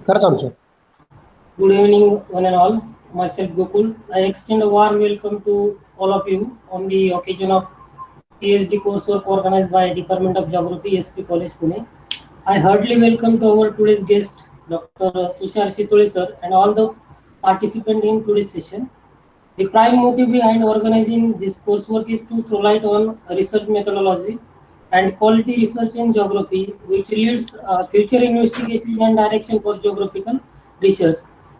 Good evening, one and all. Myself Gokul. I extend a warm welcome to all of you on the occasion of PhD coursework organized by Department of Geography, SP College, Pune. I heartily welcome to our today's guest, Dr. Tushar Shitole sir, and all the participants in today's session. The prime motive behind organizing this coursework is to throw light on research methodology and quality research in geography, which leads future investigation and direction for geographical research.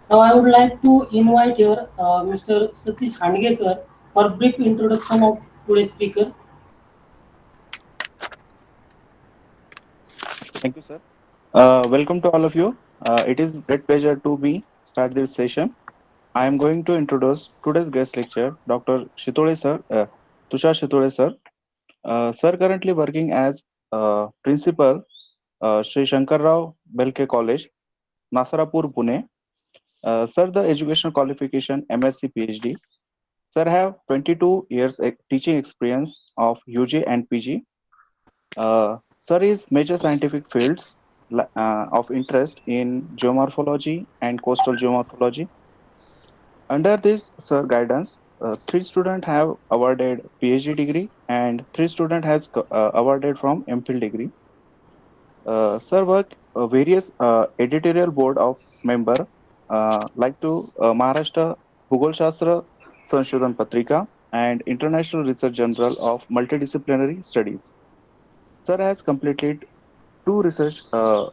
Now, I would like to invite here Mr. Satish Handge sir for brief introduction of today's speaker. Thank you, sir. Welcome to all of you. It is great pleasure to be start this session. I am going to introduce today's guest lecturer, Dr. Shitole sir, Tushar Shitole sir. Sir currently working as principal, Sri Shankar Rao Belke College, Nasarapur, Pune. Sir, the educational qualification MSc PhD. Sir have 22 years teaching experience of UG and PG. Sir is major scientific fields of interest in geomorphology and coastal geomorphology. Under this Sir guidance, three students have awarded PhD degree and three students has awarded from MPhil degree. Sir work various editorial board of member like to Maharashtra Bhugol Shastra Sanshodhan Patrika and International Research Journal of Multidisciplinary Studies. Sir has completed two research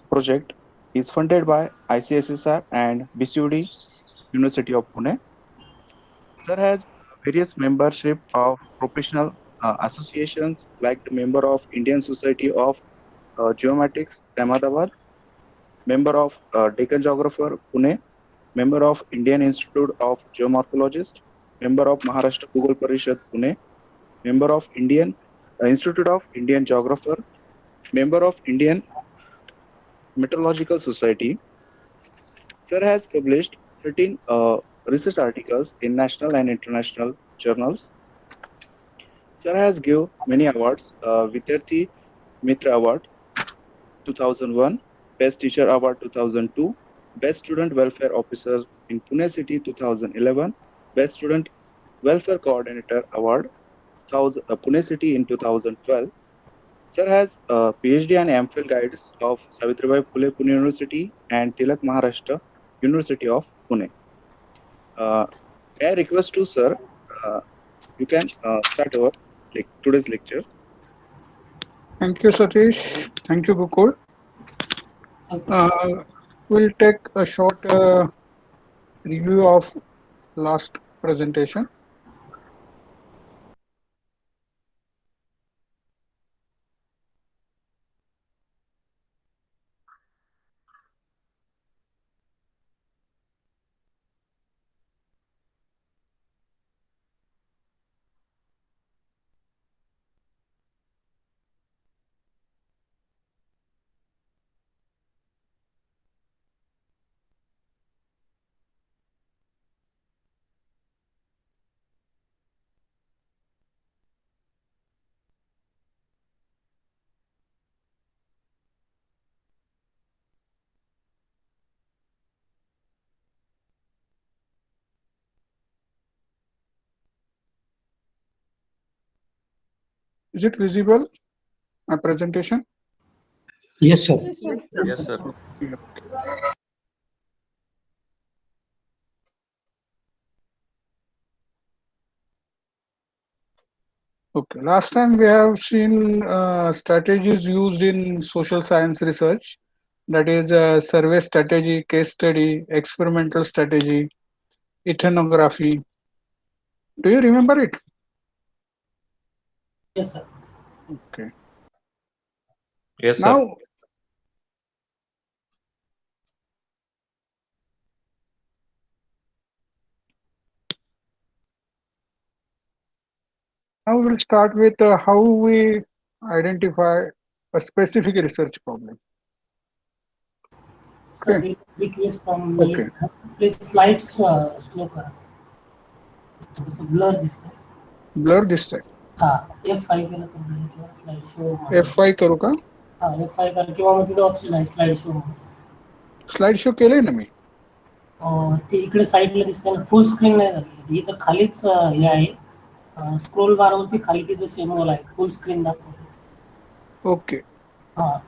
project is funded by ICSSR and BCUD University of Pune. Sir has various membership of professional associations like the member of Indian Society of Geomatics Ahmedabad, member of Deccan Geographer Pune, member of Indian Institute of Geomorphologists, member of Maharashtra Bhugol Parishad Pune, member of Indian Institute of Indian Geographer, member of Indian Meteorological Society. Sir has published 13 research articles in national and international journals. Sir has given many awards, Vidyarthi Mitra Award 2001, Best Teacher Award 2002, Best Student Welfare Officer in Pune City 2011, Best Student Welfare Coordinator Award Pune City in 2012. Sir has PhD and MPhil guides of Savitribai Phule Pune University and Tilak Maharashtra University of Pune. I request to Sir, you can start our today's lectures. Thank you, Satish. Thank you, Gokul. We'll take a short review of last presentation. Is it visible, my presentation? Yes, sir. Yes, sir. Yes, sir. Okay, last time we have seen strategies used in social science research, that is survey strategy, case study, experimental strategy, ethnography. Do you remember it? Yes, sir. Okay. Yes, sir. Now, now we'll start with how we identify a specific research problem. Sir, Okay. request from me. Okay. Please slides slow करा. थोडंसं blur दिसतंय. Blur this time. हा F5 केलं तर झालं किंवा slide show F5 करू का? हा F5 करा किंवा मग तिथं ऑप्शन आहे स्लाइड शो म्हणून. स्लाइड शो केलंय ना मी. ते इकडे साईडला दिसतंय ना, फुल स्क्रीन नाही झाली. इथं खालीच हे आहे, स्क्रोल बारवरती खाली तिथे सिम्बॉल आहे, फुल स्क्रीन दाखवतो. ओके. हा.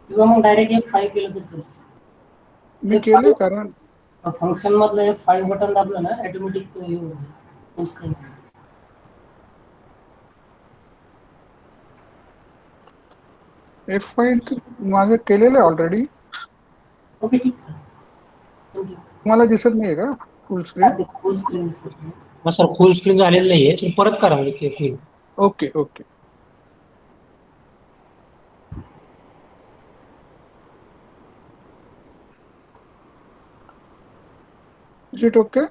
किंवा मग डायरेक्ट F5 केलं तर चालेल. मी केलंय कारण फंक्शन मधलं F5 बटन दाबलं ना, ऑटोमॅटिक हे होऊन जाईल फुल स्क्रीन. F5 माझं केलेलं आहे ऑलरेडी. ओके, ठीक सर. तुम्हाला दिसत नाहीये का फुल स्क्रीन? फुल स्क्रीन दिसत नाही. मग सर फुल स्क्रीन झालेलं नाहीये, तर परत करा म्हणजे full. Okay okay. Is it okay?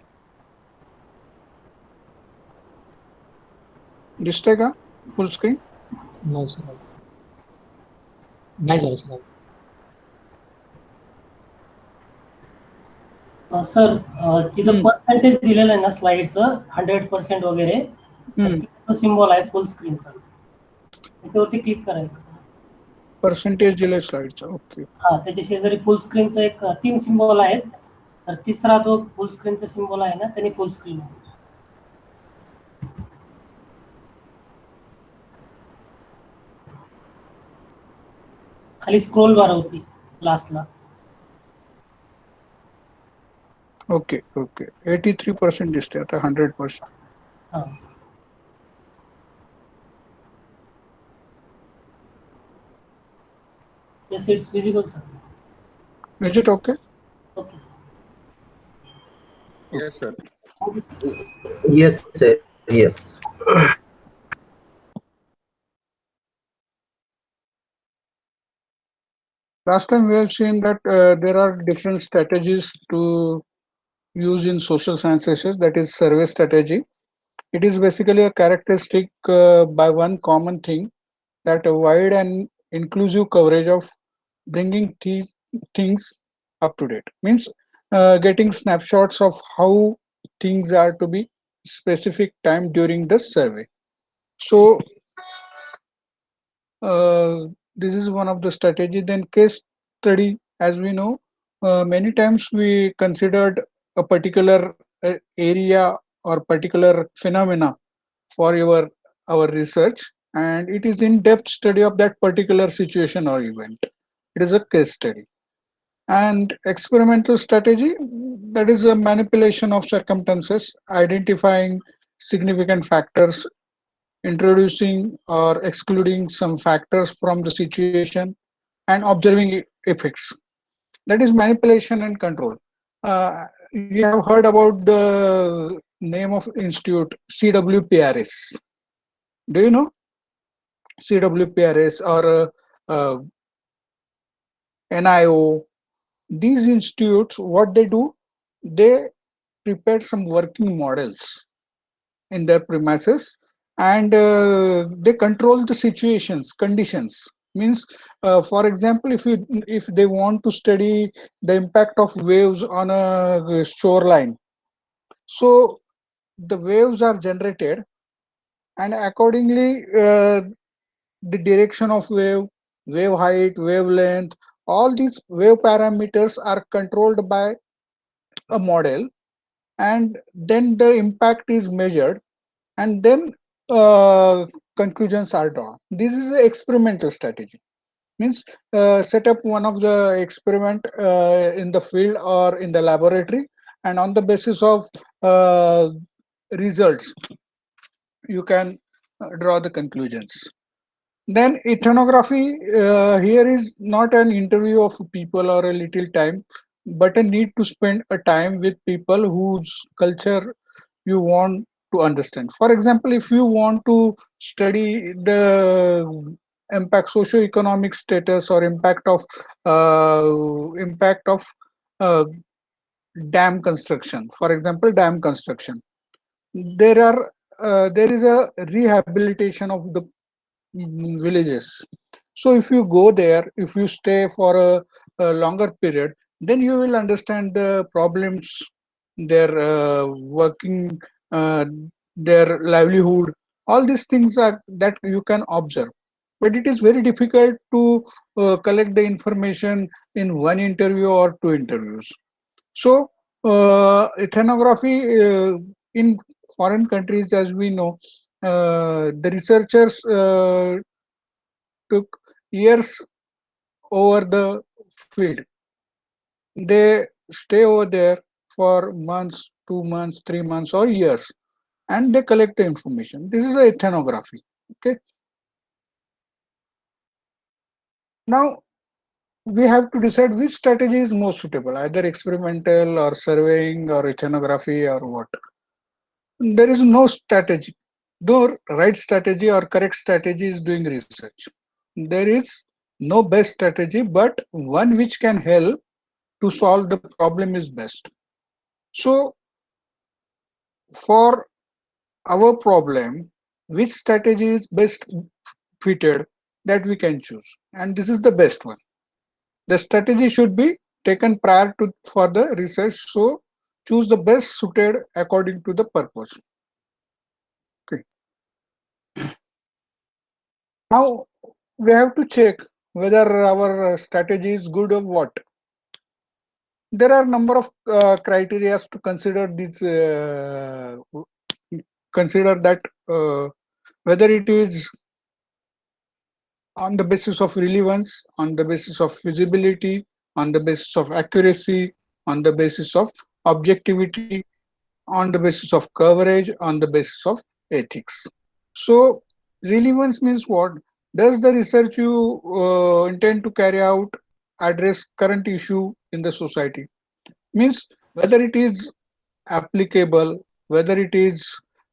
दिसतंय का फुल स्क्रीन? नाही सर, नाही झालं सर. सर तिथं पर्सेंटेज दिलेलं आहे ना स्लाइडचं, 100% वगैरे, सिम्बॉल आहे फुल स्क्रीनचा, त्याच्यावरती क्लिक करायचं. पर्सेंटेज दिलंय स्लाइडचं. ओके. हा, त्याच्या शेजारी फुल स्क्रीनचा एक 3 सिम्बॉल आहेत, तर तिसरा जो फुल स्क्रीनचा सिम्बॉल आहे ना, त्याने फुल स्क्रीन आहे. खाली स्क्रोल बार होती लास्टला. Okay okay. 83% दिसते आता 100%. हा. Yes, it's visible, sir. Is it okay? Okay, sir. Yes, sir. Okay, sir. Yes, sir. Yes. Last time we have seen that there are different strategies to use in social sciences, that is survey strategy. It is basically a characteristic by one common thing, that a wide and inclusive coverage of bringing things up to date. Means getting snapshots of how things are to be specific time during the survey. So this is one of the strategy. Then case study, as we know, many times we considered a particular area or particular phenomena for our research, and it is in-depth study of that particular situation or event. It is a case study. And experimental strategy, that is a manipulation of circumstances, identifying significant factors, introducing or excluding some factors from the situation, and observing effects. That is manipulation and control. You have heard about the name of institute, CWPRS. Do you know CWPRS or NIO? These institutes, what they do, they prepare some working models in their premises, and they control the situations, conditions. Means, for example, if they want to study the impact of waves on a shoreline, so the waves are generated, and accordingly the direction of wave height, wavelength, all these wave parameters are controlled by a model, and then the impact is measured, and then conclusions are drawn. This is an experimental strategy. Means set up one of the experiment in the field or in the laboratory, and on the basis of results, you can draw the conclusions. Then ethnography, here is not an interview of people or a little time, but a need to spend a time with people whose culture you want to understand. For example, if you want to study the impact, socio-economic status or impact of uh, dam construction, for example, dam construction, there is a rehabilitation of the villages. So if you go there, if you stay for a longer period, then you will understand the problems, their working, uh, their livelihood. All these things are that you can observe. But it is very difficult to collect the information in one interview or two interviews. So ethnography in foreign countries, as we know, the researchers took years over the field. They stay over there for months, 2 months, 3 months, or years, and they collect the information. This is a ethnography. Okay. Now we have to decide which strategy is most suitable, either experimental or surveying or ethnography or what. There is no strategy, no right strategy or correct strategy is doing research. There is no best strategy, but one which can help to solve the problem is best. So for our problem, which strategy is best fitted, that we can choose, and this is the best one. The strategy should be taken prior to for the research, so choose the best suited according to the purpose. Okay. Now we have to check whether our strategy is good or what. There are number of criteria to consider this. Consider that whether it is on the basis of relevance, on the basis of feasibility, on the basis of accuracy, on the basis of objectivity, on the basis of coverage, on the basis of ethics. So relevance means what? Does the research you intend to carry out address current issue in the society? Means whether it is applicable, whether it is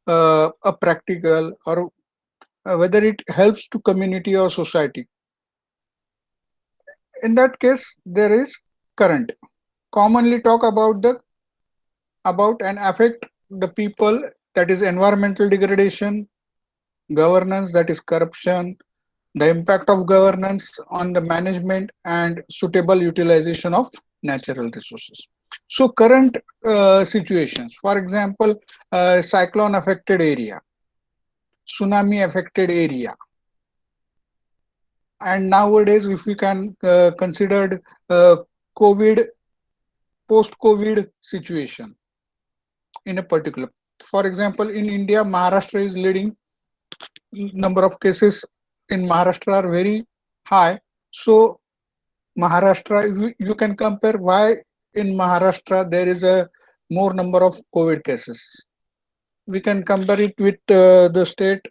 a practical, or whether it helps to community or society. In that case, there is current. Commonly talk about and affect the people, that is environmental degradation, governance, that is corruption, the impact of governance on the management and suitable utilization of natural resources. So current situations, for example, cyclone affected area, tsunami affected area, and nowadays if we can consider COVID, post-COVID situation in a particular. For example, in India, Maharashtra is leading. Number of cases in Maharashtra are very high. So Maharashtra, you can compare why in Maharashtra there is a more number of COVID cases. We can compare it with the state,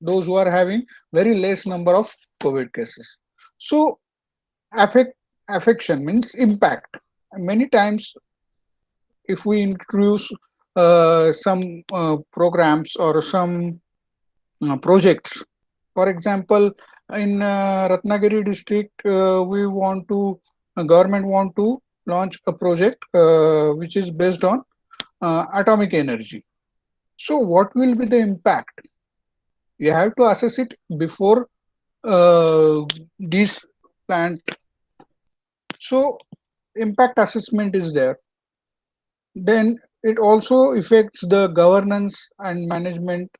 those who are having very less number of COVID cases. So affection means impact. Many times if we introduce some programs or some projects, for example, in Ratnagiri district, government want to launch a project which is based on atomic energy. So what will be the impact? You have to assess it before this plant. So impact assessment is there. Then it also affects the governance and management,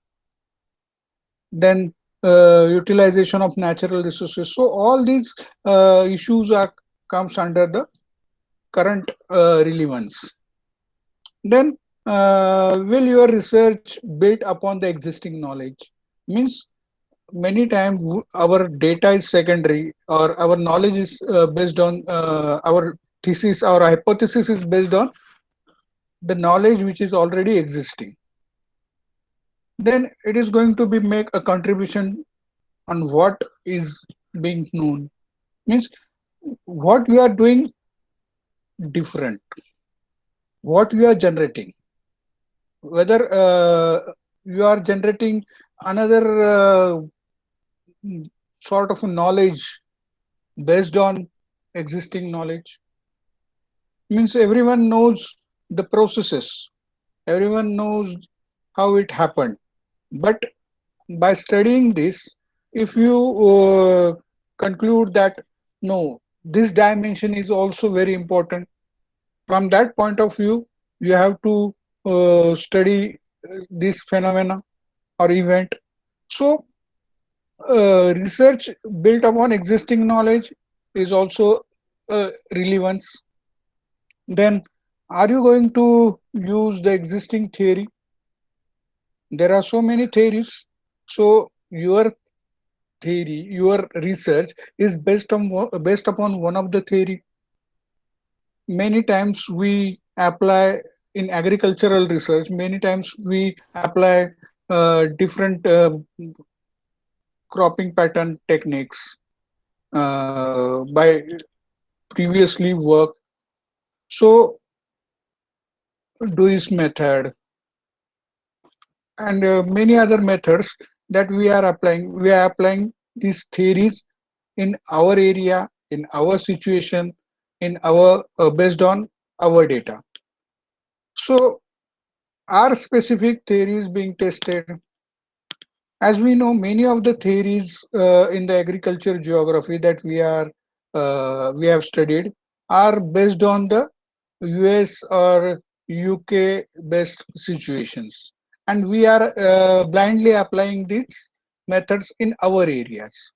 then utilization of natural resources. So all these issues comes under the current relevance. Then will your research build upon the existing knowledge? Means many times our data is secondary, or our knowledge is based on our thesis, our hypothesis is based on the knowledge which is already existing. Then it is going to be make a contribution on what is being known. Means what we are doing different, what we are generating, whether you are generating another sort of knowledge based on existing knowledge. Means everyone knows the processes, everyone knows how it happened, but by studying this, if you conclude that no, this dimension is also very important. From that point of view, you have to study this phenomena or event. So research built upon existing knowledge is also relevance. Then, are you going to use the existing theory? There are so many theories. So your theory, your research is based upon one of the theory. Many times we apply in agricultural research. Many times we apply different cropping pattern techniques by previously work. So Dewey's method and many other methods that we are applying. We are applying these theories in our area, in our situation, in our based on our data. So are specific theories being tested? As we know, many of the theories in the agriculture geography that we have studied are based on the US or UK based situations, and we are blindly applying these methods in our areas.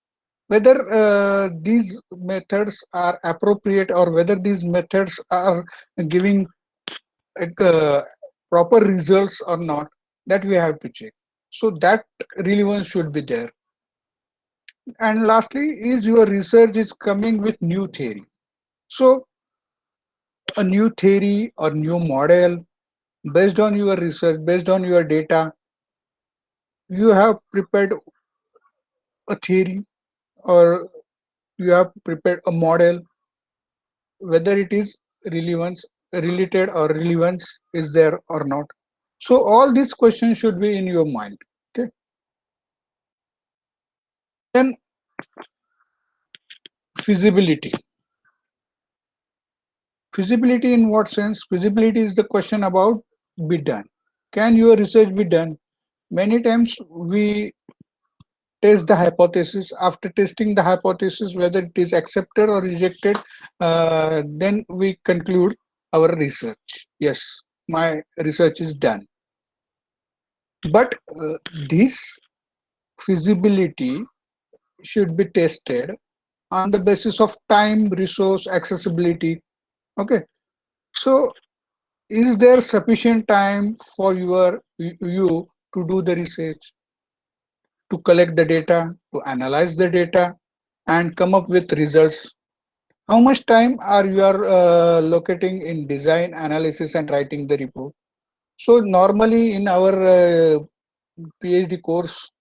Whether these methods are appropriate or whether these methods are giving uh, proper results or not, that we have to check. So that relevance should be there. And lastly, is your research is coming with new theory. So a new theory or new model based on your research, based on your data, you have prepared a theory or you have prepared a model, whether it is relevance, related or relevance is there or not. So all these questions should be in your mind. Okay. Then feasibility. Feasibility in what sense? Feasibility is the question about be done. Can your research be done? Many times we test the hypothesis. After testing the hypothesis, whether it is accepted or rejected, then we conclude our research. Yes, my research is done. But this feasibility should be tested on the basis of time, resource, accessibility. Okay. So is there sufficient time for you to do the research, to collect the data, to analyze the data, and come up with results? How much time are you are locating in design, analysis, and writing the report? So normally in our PhD course,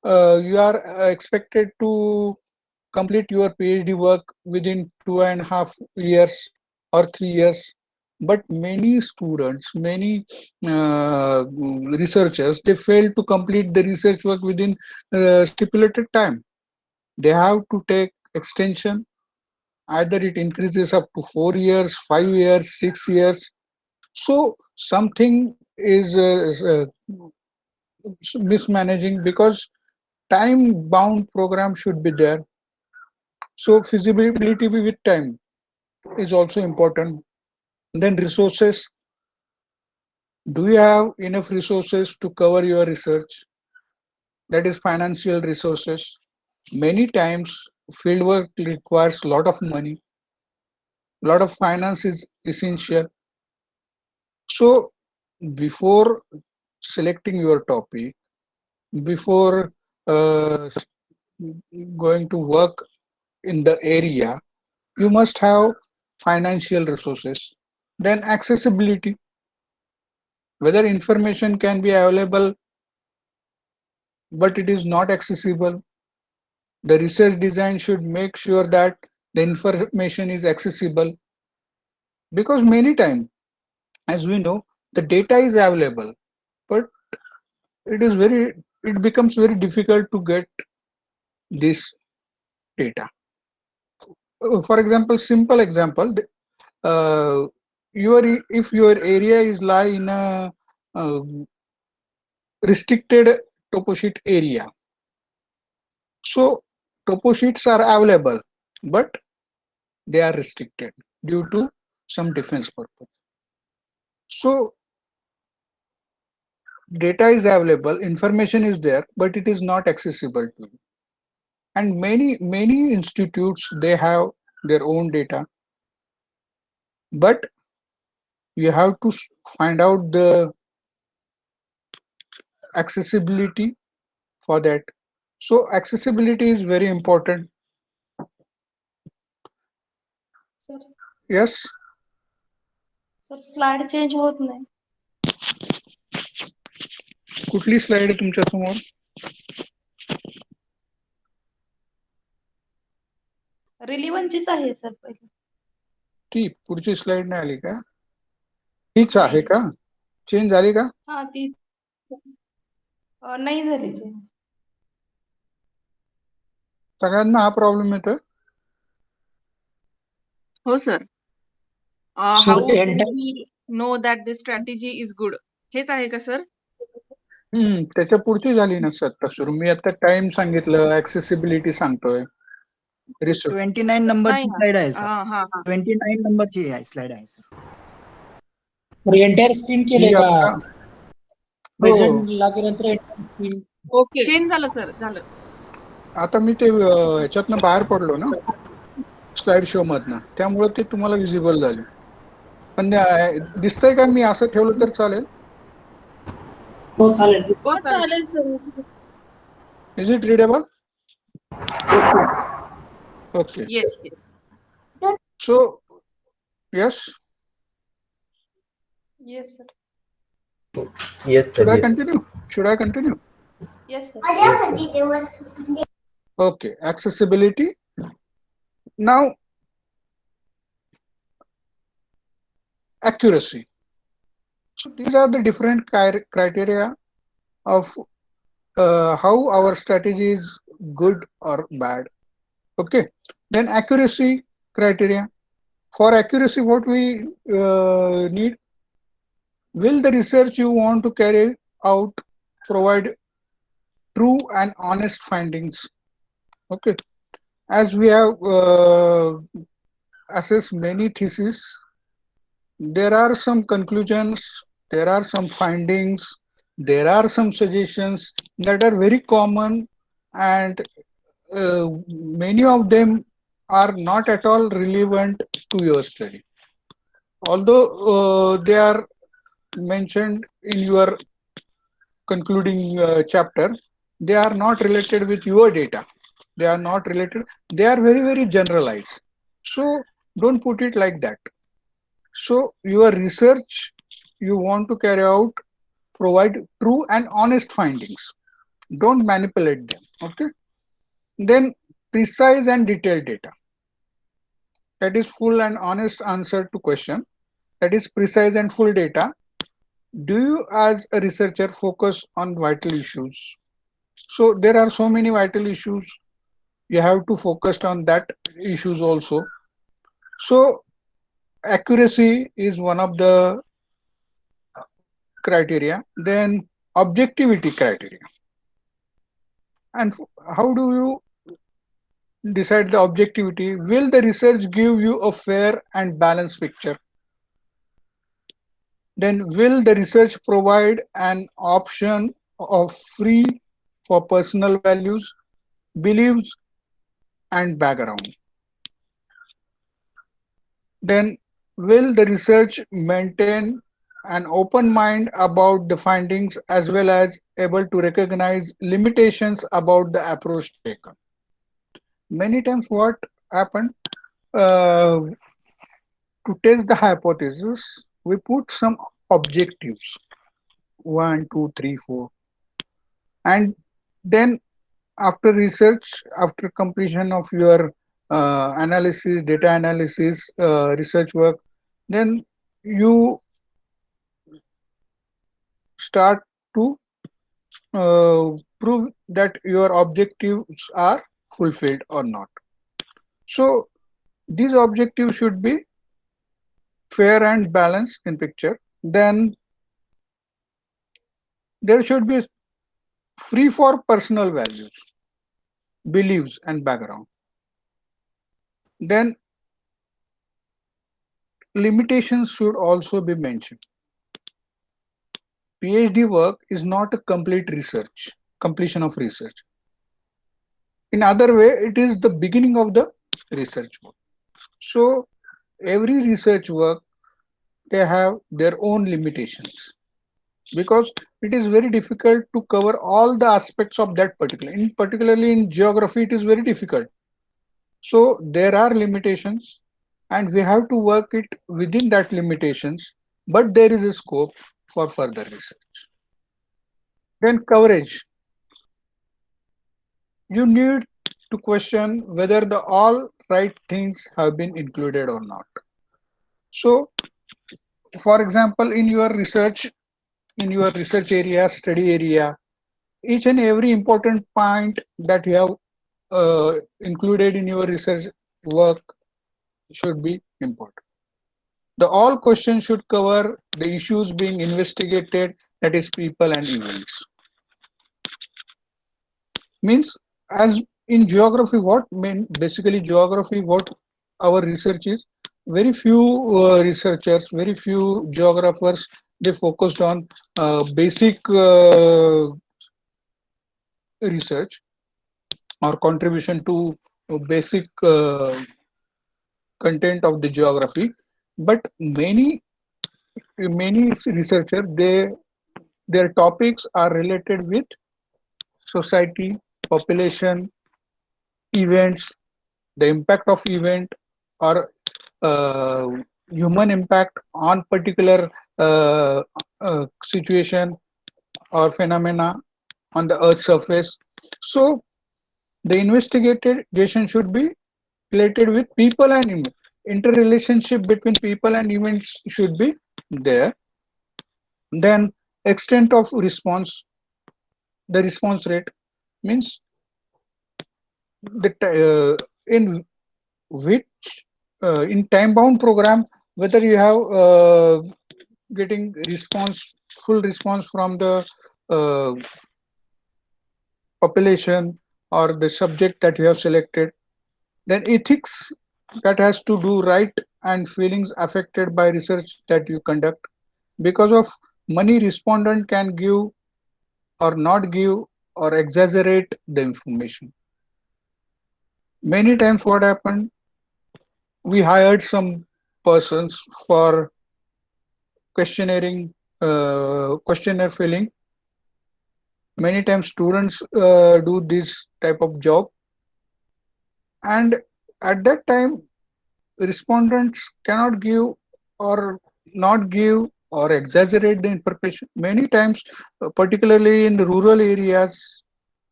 you are expected to complete your PhD work within 2.5 years or 3 years. But many students, many researchers, they fail to complete the research work within stipulated time. They have to take extension. Either it increases up to 4 years, 5 years, 6 years. So something is mismanaging because time bound program should be there. So feasibility with time is also important. Then resources. Do you have enough resources to cover your research? That is financial resources. Many times fieldwork requires a lot of money. A lot of finance is essential. So before selecting your topic, before going to work in the area, you must have financial resources. Then accessibility, whether information can be available but it is not accessible. The research design should make sure that the information is accessible, because many times, as we know, the data is available, but it becomes very difficult to get this data. For example, simple example, if your area is lie in a restricted topo sheet area, so topo sheets are available, but they are restricted due to some defense purpose. So data is available, information is there, but it is not accessible to you. And many institutes, they have their own data, but you have to find out the accessibility for that. So accessibility is very important. Sir Yes, sir slide change होत नाही. कुठली slide आहे तुमच्या समोर? रिलिव्हंटचीच आहे sir पहिली. ती पुढची स्लाइड नाही आली का? हीच आहे का? चेंज झाली का? हा ती नाही झाली चेंज. सगळ्यांना हा प्रॉब्लेम येतोय? हो sir. Sir, how entire- we know that this strategy is good, हेच आहे का सर? त्याच्या पुढची झाली ना आता सुरू. मी आता टाइम सांगितलं, ऍक्सेसिबिलिटी सांगतोय. रिसर्च 29 नंबरची नाही. स्लाइड आहे सर. हा हा हा 29 नंबरची स्लाइड आहे सर. एंटायर स्क्रीन केले का? हो. प्रेझेंट लागेनंतर एंटायर स्क्रीन. ओके, चेंज झालं सर, झालं. आता मी ते ह्याच्यातनं बाहेर पडलो ना, स्लाइड शो मधनं, त्यामुळे ते तुम्हाला विजिबल झाले. पण दिसतंय का मी असं ठेवलं तर चालेल? हो चालेल. हो हा, चालेल sir. Is it readable? Yes, sir. Okay. Yes yes. So yes, yes sir. Yes, sir. should I Yes. continue? Should I continue? Yes sir. Yes, sir. Okay, accessibility. Now, accuracy. So these are the different criteria of how our strategy is good or bad. Okay, then accuracy criteria. For accuracy, what we need: will the research you want to carry out provide true and honest findings? Okay, as we have assessed many theses, there are some conclusions, there are some findings, there are some suggestions that are very common, and many of them are not at all relevant to your study. Although they are mentioned in your concluding chapter, they are not related with your data. They are not related. They are very, very generalized. So don't put it like that. So your research you want to carry out provide true and honest findings. Don't manipulate them. Okay. Then precise and detailed data. That is full and honest answer to question. That is precise and full data. Do you as a researcher focus on vital issues? So there are so many vital issues. You have to focus on that issues also. So accuracy is one of the criteria. Then objectivity criteria. And how do you decide the objectivity? Will the research give you a fair and balanced picture? Then will the research provide an option of free for personal values, beliefs, and background? Then will the research maintain an open mind about the findings as well as able to recognize limitations about the approach taken? Many times what happened, to test the hypothesis, we put some objectives, 1, 2, 3, 4. And then after research, after completion of your analysis, data analysis, research work, then you start to prove that your objectives are fulfilled or not. So these objectives should be fair and balanced in picture. Then there should be free for personal values. beliefs and background. Then limitations should also be mentioned. PhD work is not a completion of research. In other way, it is the beginning of the research work. So every research work, they have their own limitations, because it is very difficult to cover all the aspects of that particularly in geography, it is very difficult. So there are limitations and we have to work it within that limitations, but there is a scope for further research. Then coverage. You need to question whether the all right things have been included or not. So, for example, in your research area, study area, each and every important point that you have included in your research work should be important. The all questions should cover the issues being investigated, that is people and events. Means, as in geography, basically geography, what our research is, very few researchers, very few geographers, they focused on basic research or contribution to basic content of the geography, but many researchers, their topics are related with society, population, events, the impact of event, or human impact on particular situation or phenomena on the earth surface. So the investigation should be related with people and events. Interrelationship between people and events should be there. Then extent of response, the response rate, means the in which in time bound program, whether you have getting full response from the population or the subject that you have selected. Then ethics, that has to do right and feelings affected by research that you conduct. Because of money, respondent can give or not give or exaggerate the information. Many times what happened, we hired some persons for questionnaire filling. Many times students do this type of job, and at that time respondents cannot give or not give or exaggerate the information. Many times, particularly in the rural areas,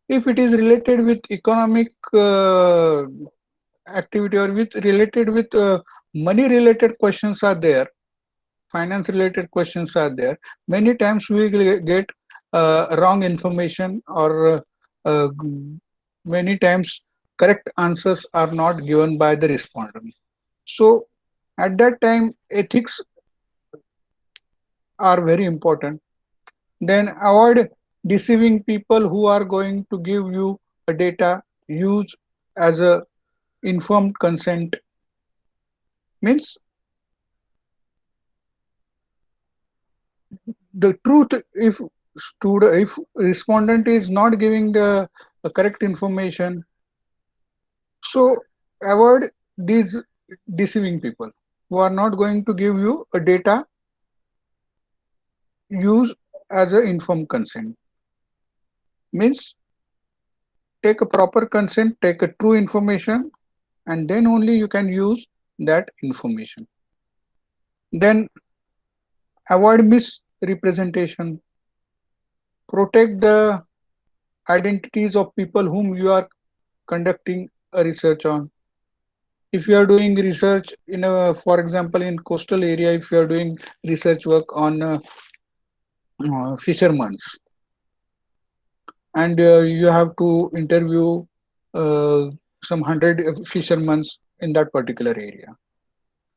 if it is related with economic activity or related with money related questions are there, finance related questions are there, many times we will get wrong information, or many times correct answers are not given by the respondent. So at that time, ethics are very important. Then avoid deceiving people who are going to give you a data. Use as a informed consent. Means the truth, if respondent is not giving the correct information, so avoid these deceiving people who are not going to give you a data. Use as a informed consent. Means take a proper consent, take a true information, and then only you can use that information. Then avoid misrepresentation. Protect the identities of people whom you are conducting a research on. If you are doing research in a, for example, in coastal area, if you are doing research work on fishermen, and you have to interview some 100 fishermen in that particular area,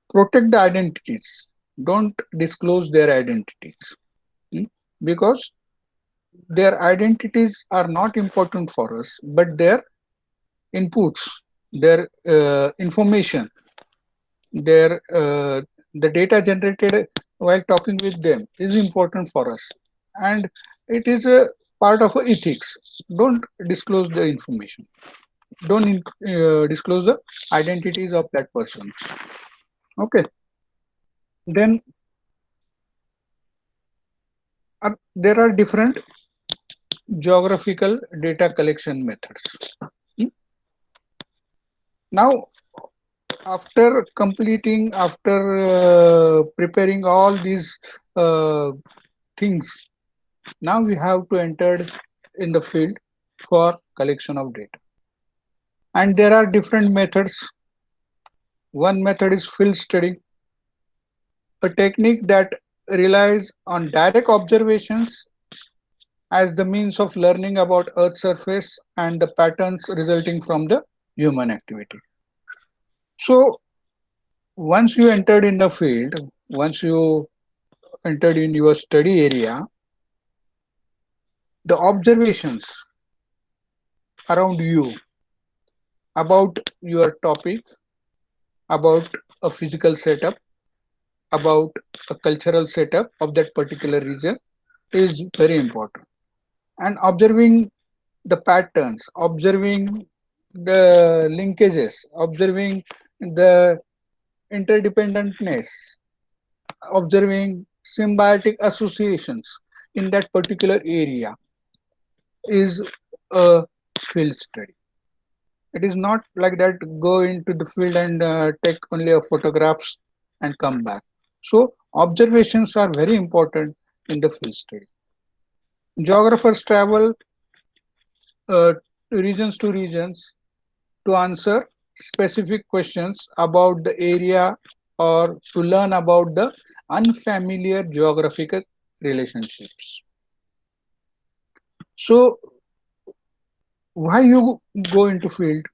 protect the identities. Don't disclose their identities, because their identities are not important for us, but their inputs, their information, their the data generated while talking with them is important for us, and it is a part of ethics. Don't disclose the information. Don't disclose the identities of that person. Okay. Then there are different geographical data collection methods. Now, after preparing all these things, now we have to enter in the field for collection of data. And there are different methods. One method is field study, a technique that relies on direct observations as the means of learning about Earth's surface and the patterns resulting from the human activity. So once you entered in the field, once you entered in your study area, the observations around you about your topic, about a physical setup, about a cultural setup of that particular region is very important. And observing the patterns, observing the linkages, observing the interdependentness, observing symbiotic associations in that particular area is a field study. It is not like that go into the field and take only a photographs and come back. So observations are very important in the field study. Geographers travel regions to regions to answer specific questions about the area or to learn about the unfamiliar geographical relationships. So why you go into field?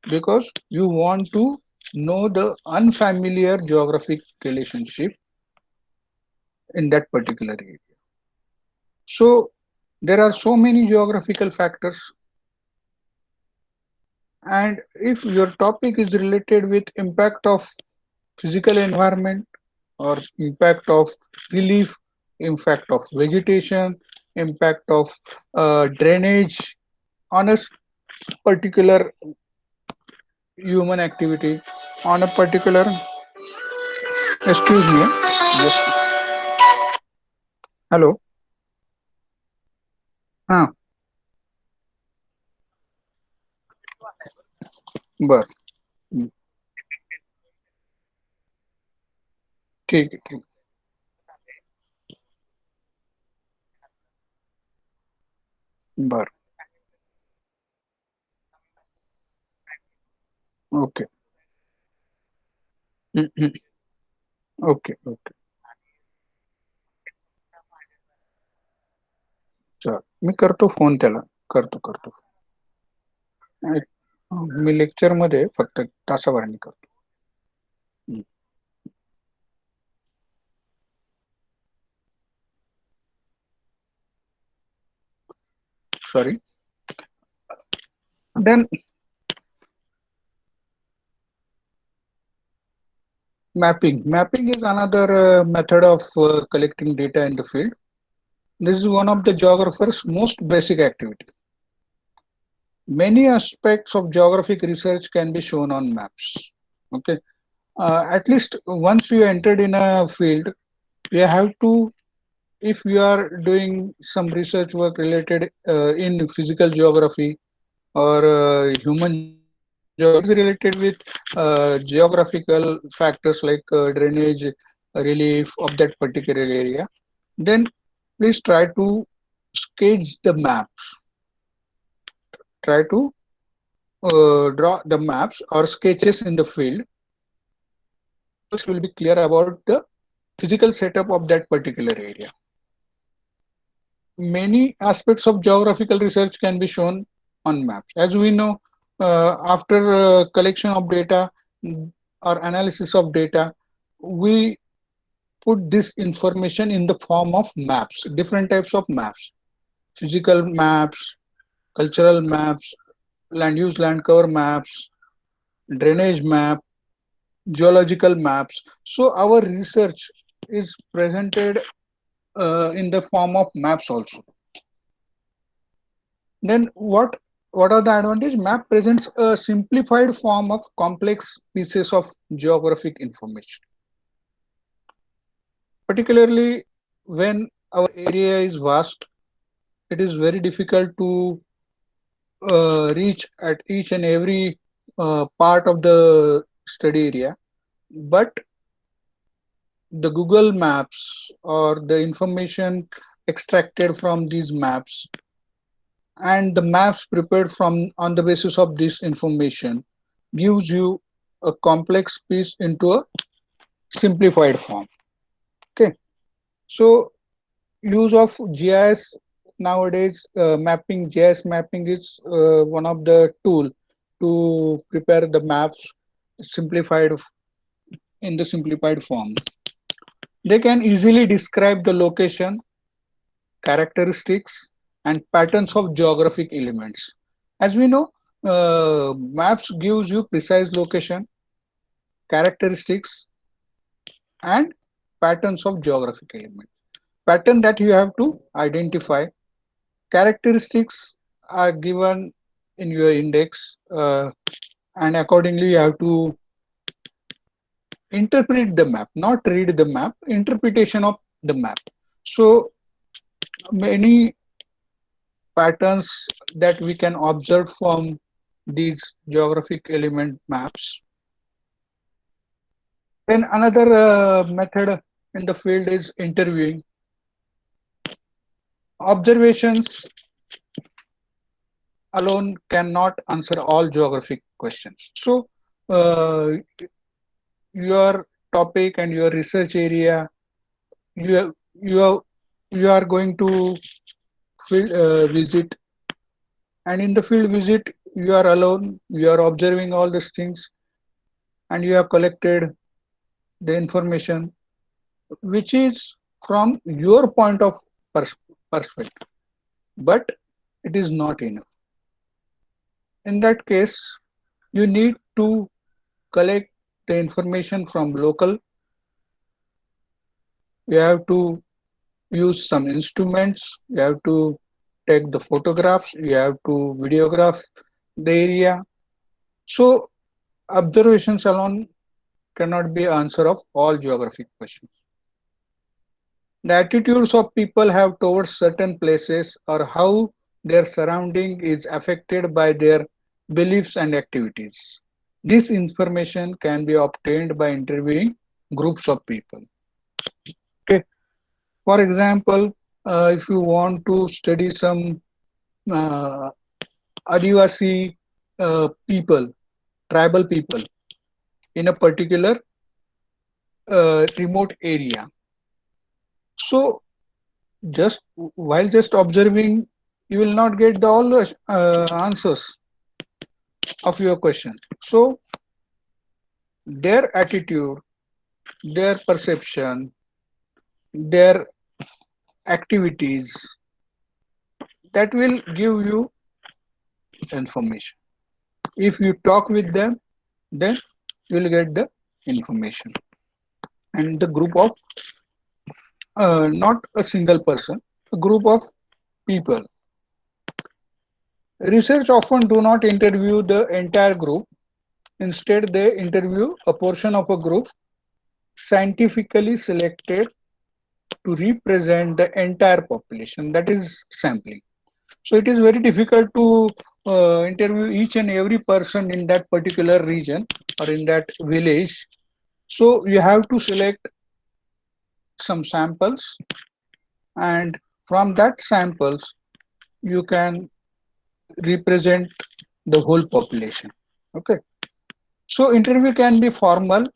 Because you want to know the unfamiliar geographic relationship in that particular area. So there are so many geographical factors, and if your topic is related with impact of physical environment or impact of relief, impact of vegetation, impact of drainage on a particular human activity, on a particular, excuse me, just, hello, बर ठीक है, ठीक, बर okay, okay, okay, चल मी करतो phone त्याला, करतो मी lecture मध्ये फक्त तासाभराने करतो. Sorry. Then mapping. Mapping is another method of collecting data in the field. This is one of the geographer's most basic activity. Many aspects of geographic research can be shown on maps. Okay. At least once you entered in a field, you have to, if you are doing some research work related in physical geography or human geography related with geographical factors like drainage, relief of that particular area, then please try to sketch the maps. Try to draw the maps or sketches in the field. It will be clear about the physical setup of that particular area. Many aspects of geographical research can be shown on maps. As we know, after collection of data or analysis of data, we put this information in the form of maps, different types of maps, physical maps, cultural maps, land use land cover maps, drainage map, geological maps. So our research is presented in the form of maps also. Then what are the advantages? Map presents a simplified form of complex pieces of geographic information. Particularly when our area is vast, it is very difficult to reach at each and every part of the study area. But the Google Maps or the information extracted from these maps and the maps prepared from on the basis of this information gives you a complex piece into a simplified form. Okay, so use of GIS nowadays, mapping GIS mapping is one of the tool to prepare the maps simplified in the simplified form. They can easily describe the location, characteristics, and patterns of geographic elements. As we know, maps gives you precise location, characteristics, and patterns of geographic elements. Pattern that you have to identify. Characteristics are given in your index, and accordingly you have to interpret the map, not read the map, interpretation of the map. So many patterns that we can observe from these geographic element maps. Then another method in the field is interviewing. Observations alone cannot answer all geographic questions. So your topic and your research area, you are going to field visit, and in the field visit you are alone, you are observing all these things, and you have collected the information which is from your point of perspective, but it is not enough. In that case, you need to collect the information from local. You have to use some instruments, you have to take the photographs, you have to videograph the area. So observations alone cannot be answer of all geographic questions. The attitudes of people have towards certain places or how their surrounding is affected by their beliefs and activities. This information can be obtained by interviewing groups of people. Okay. For example, if you want to study some Adivasi people, tribal people in a particular remote area. So just while just observing, you will not get all the answers of your question. So their attitude, their perception, their activities, that will give you information. If you talk with them, then you will get the information. And the group of not a single person, a group of people. Research often do not interview the entire group. Instead, they interview a portion of a group scientifically selected to represent the entire population. That is sampling. So it is very difficult to interview each and every person in that particular region or in that village. So you have to select some samples, and from that samples you can represent the whole population. Okay, so interview can be formal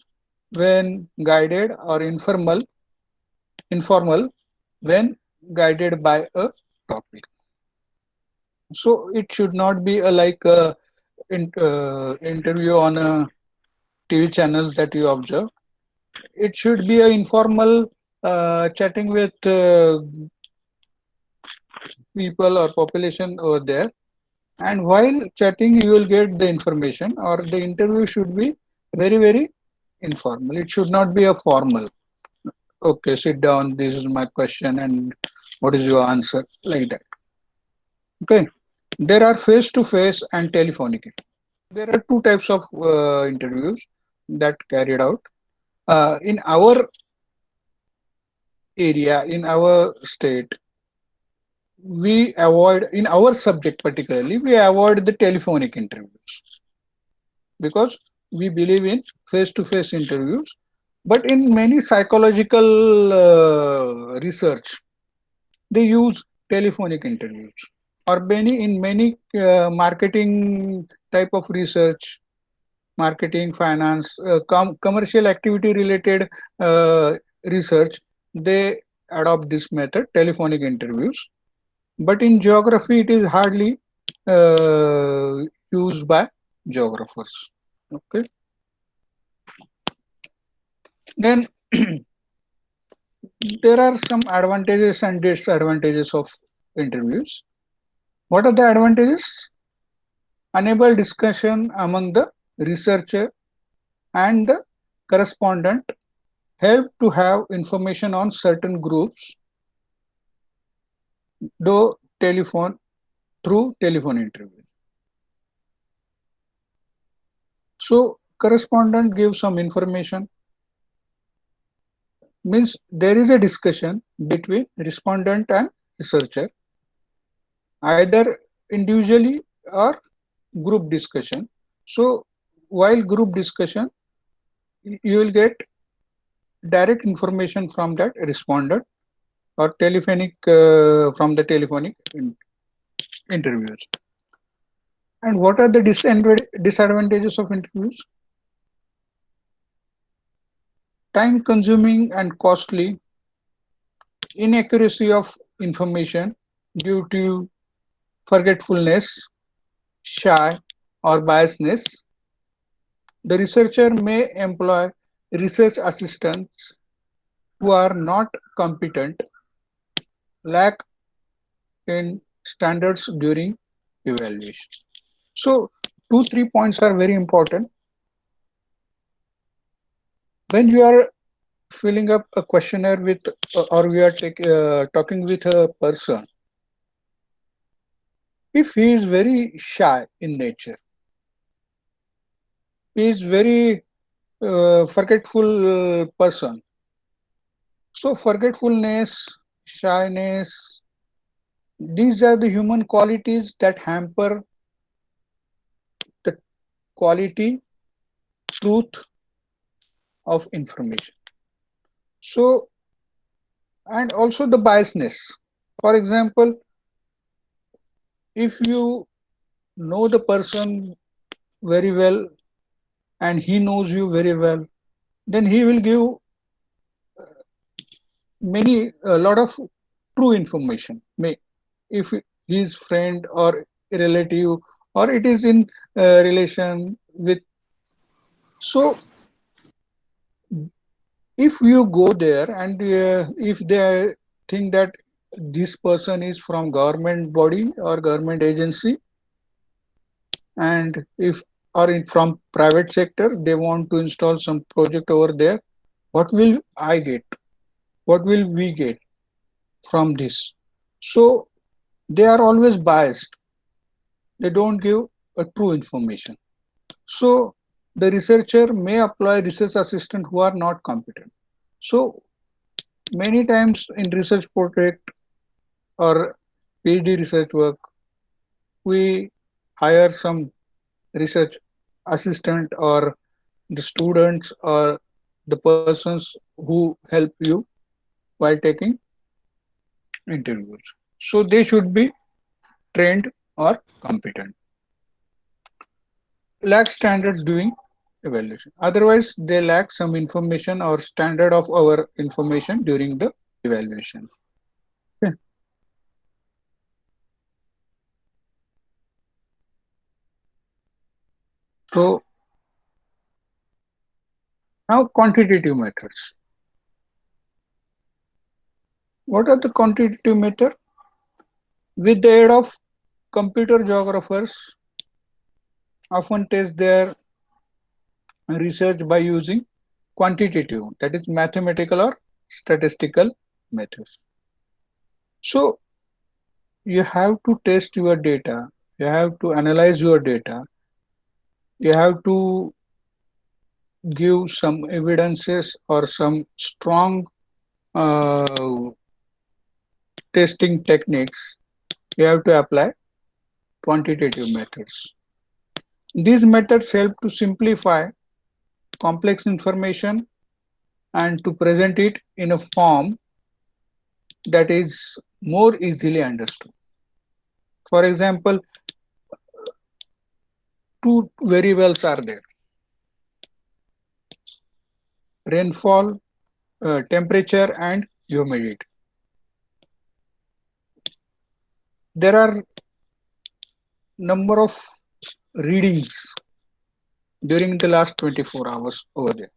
when guided or informal when guided by a topic. So it should not be a like a interview on a TV channels that you observe. It should be an informal chatting with people or population over there. And while chatting, you will get the information, or the interview should be very, very informal. It should not be a formal. Okay, sit down. This is my question, and what is your answer? Like that. Okay. There are face-to-face and telephonic. There are two types of interviews that carried out. In our area, in our state, we avoid, in our subject particularly, we avoid the telephonic interviews because we believe in face-to-face interviews. But in many psychological research, they use telephonic interviews. Or many marketing type of research, marketing, finance, commercial activity related research, they adopt this method, telephonic interviews. But in geography, it is hardly used by geographers. Okay. Then there are some advantages and disadvantages of interviews. What are the advantages? Enable discussion among the researcher and the correspondent, help to have information on certain groups through telephone interview. So correspondent gives some information, means there is a discussion between respondent and researcher, either individually or group discussion. So while group discussion, you will get direct information from that respondent or telephonic from the telephonic interviews. And what are the disadvantages of interviews? Time consuming and costly, inaccuracy of information due to forgetfulness, shy, or biasness. The researcher may employ research assistants who are not competent, lack in standards during evaluation. So 2-3 points are very important. When you are filling up a questionnaire with, or we are talking with a person, if he is very shy in nature, he is very forgetful person. So forgetfulness, shyness, these are the human qualities that hamper the quality, truth of information. So, and also the biasness. For example, if you know the person very well and he knows you very well, then he will give a lot of true information. If he is friend or relative, or it is in relation with. So if you go there and if they think that this person is from government body or government agency, and if from private sector, they want to install some project over there, what will I get? What will we get from this? So they are always biased. They don't give a true information. So the researcher may apply research assistant who are not competent. So many times in research project or PhD research work, we hire some research assistant or the students or the persons who help you while taking interviews. So they should be trained or competent. Lack standards doing evaluation. Otherwise, they lack some information or standard of our information during the evaluation. Okay. So now quantitative methods. What are the quantitative methods? With the aid of computer geographers often test their research by using quantitative, that is mathematical or statistical methods. So you have to test your data, you have to analyze your data, you have to give some evidences or some strong testing techniques. You have to apply quantitative methods. These methods help to simplify complex information and to present it in a form that is more easily understood. For example, two variables are there: rainfall, temperature, and humidity. There are number of readings during the last 24 hours over there,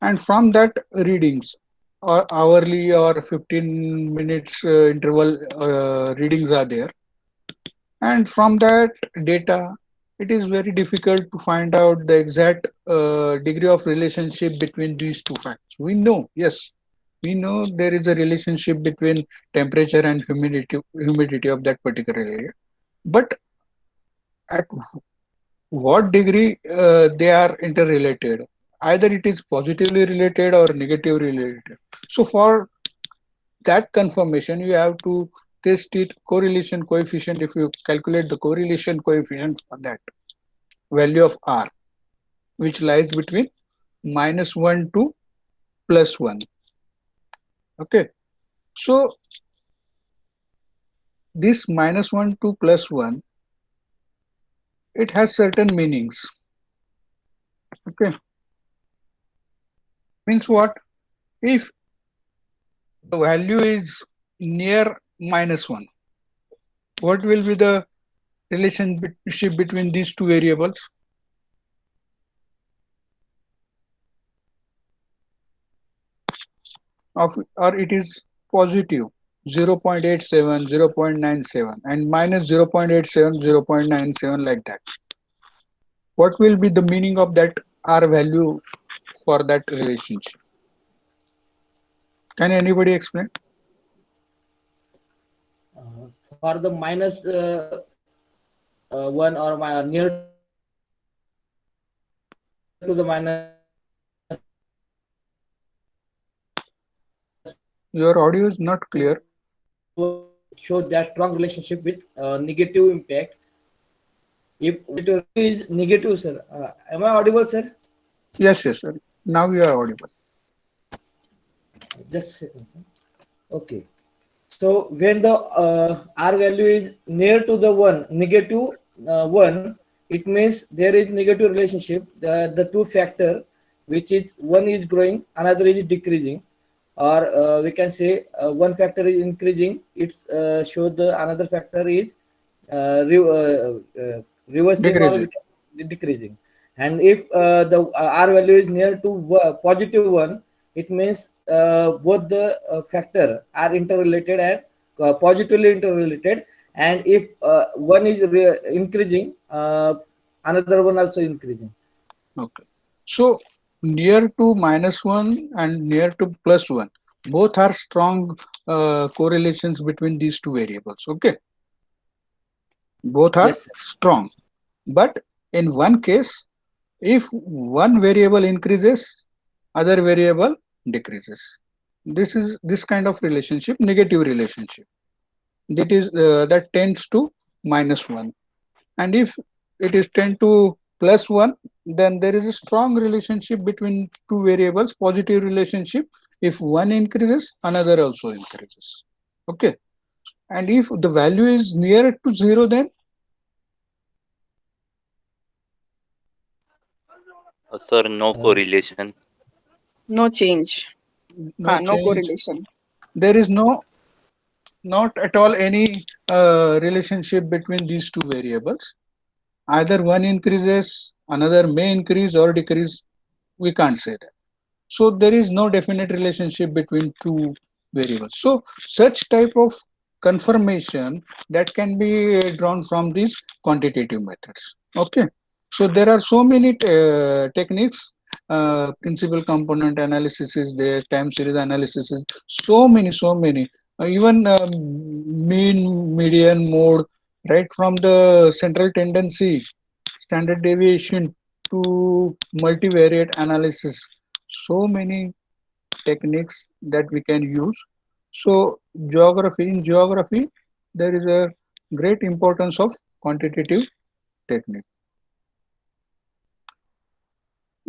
and from that readings, or hourly or 15 minutes interval readings are there, and from that data it is very difficult to find out the exact degree of relationship between these two facts. We know, yes, we know there is a relationship between temperature and humidity of that particular area, but at what degree they are interrelated, either it is positively related or negatively related. So for that confirmation, you have to test it correlation coefficient. If you calculate the correlation coefficient for that value of R, which lies between -1 to +1. Okay, so this -1 to +1, it has certain meanings. Okay, means what? If the value is near -1, what will be the relationship between these two variables? Or it is positive 0.87, 0.97, and -0.87, 0.97, like that. What will be the meaning of that R value for that relationship? Can anybody explain? For the -1 or near to the minus. Your audio is not clear. Show that strong relationship with negative impact. If it is negative, sir, am I audible, sir? Yes, yes, sir. Now you are audible. Just a second. Okay. So when the R value is near to the negative 1, it means there is negative relationship. The two factor, which is one is growing, another is decreasing, or we can say one factor is increasing. It's show the another factor is reversing or decreasing. And if the R value is near to +1, it means both the factor are interrelated and positively interrelated. And if one is increasing, another one also increasing. Okay. So near to -1 and near to +1, both are strong correlations between these two variables. Okay. Both are strong. But in one case, if one variable increases, other variable decreases. This is this kind of relationship, negative relationship. That is that tends to -1. And if it is tend to +1, then there is a strong relationship between two variables, positive relationship. If one increases, another also increases. Okay. And if the value is near to 0, then Sir, no correlation. No change. no change. Correlation. There is not at all any relationship between these two variables. Either one increases, another may increase or decrease. We can't say that. So there is no definite relationship between two variables. So such type of confirmation that can be drawn from these quantitative methods. Okay, so there are so many techniques. Principal component analysis is there, time series analysis is so many. Even mean, median, mode, right from the central tendency, standard deviation to multivariate analysis. So many techniques that we can use. So in geography, there is a great importance of quantitative technique.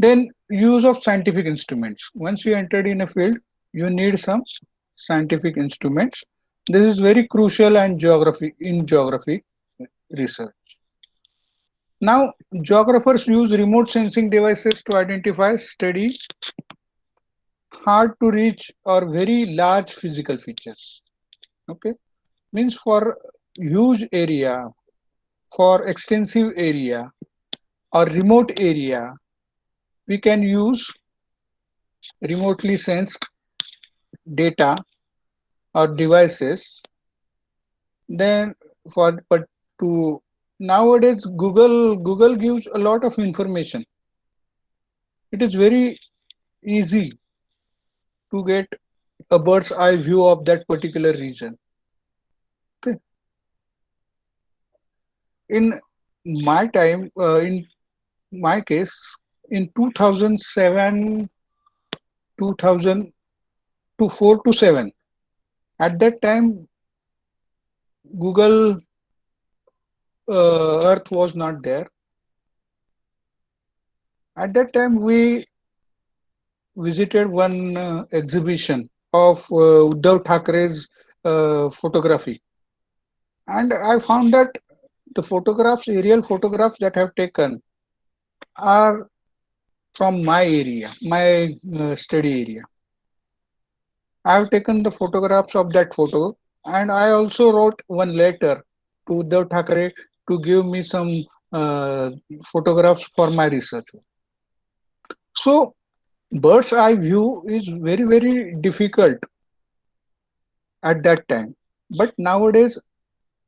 Then use of scientific instruments. Once you entered in a field, you need some scientific instruments. This is very crucial and geography research. Now, geographers use remote sensing devices to identify steady, hard to reach or very large physical features. Okay, means for huge area, for extensive area or remote area, we can use remotely sensed data or devices. Then but to nowadays Google gives a lot of information. It is very easy to get a bird's eye view of that particular region. Okay. In my time, in my case, in 2007, 2004 to 7, at that time, Google Earth was not there. At that time, we visited one exhibition of Uddhav Thackeray's photography. And I found that the photographs, aerial photographs that I have taken are from my area, my study area. I have taken the photographs of that photo, and I also wrote one letter to Uddhav Thackeray to give me some photographs for my research. So bird's eye view is very difficult at that time, but nowadays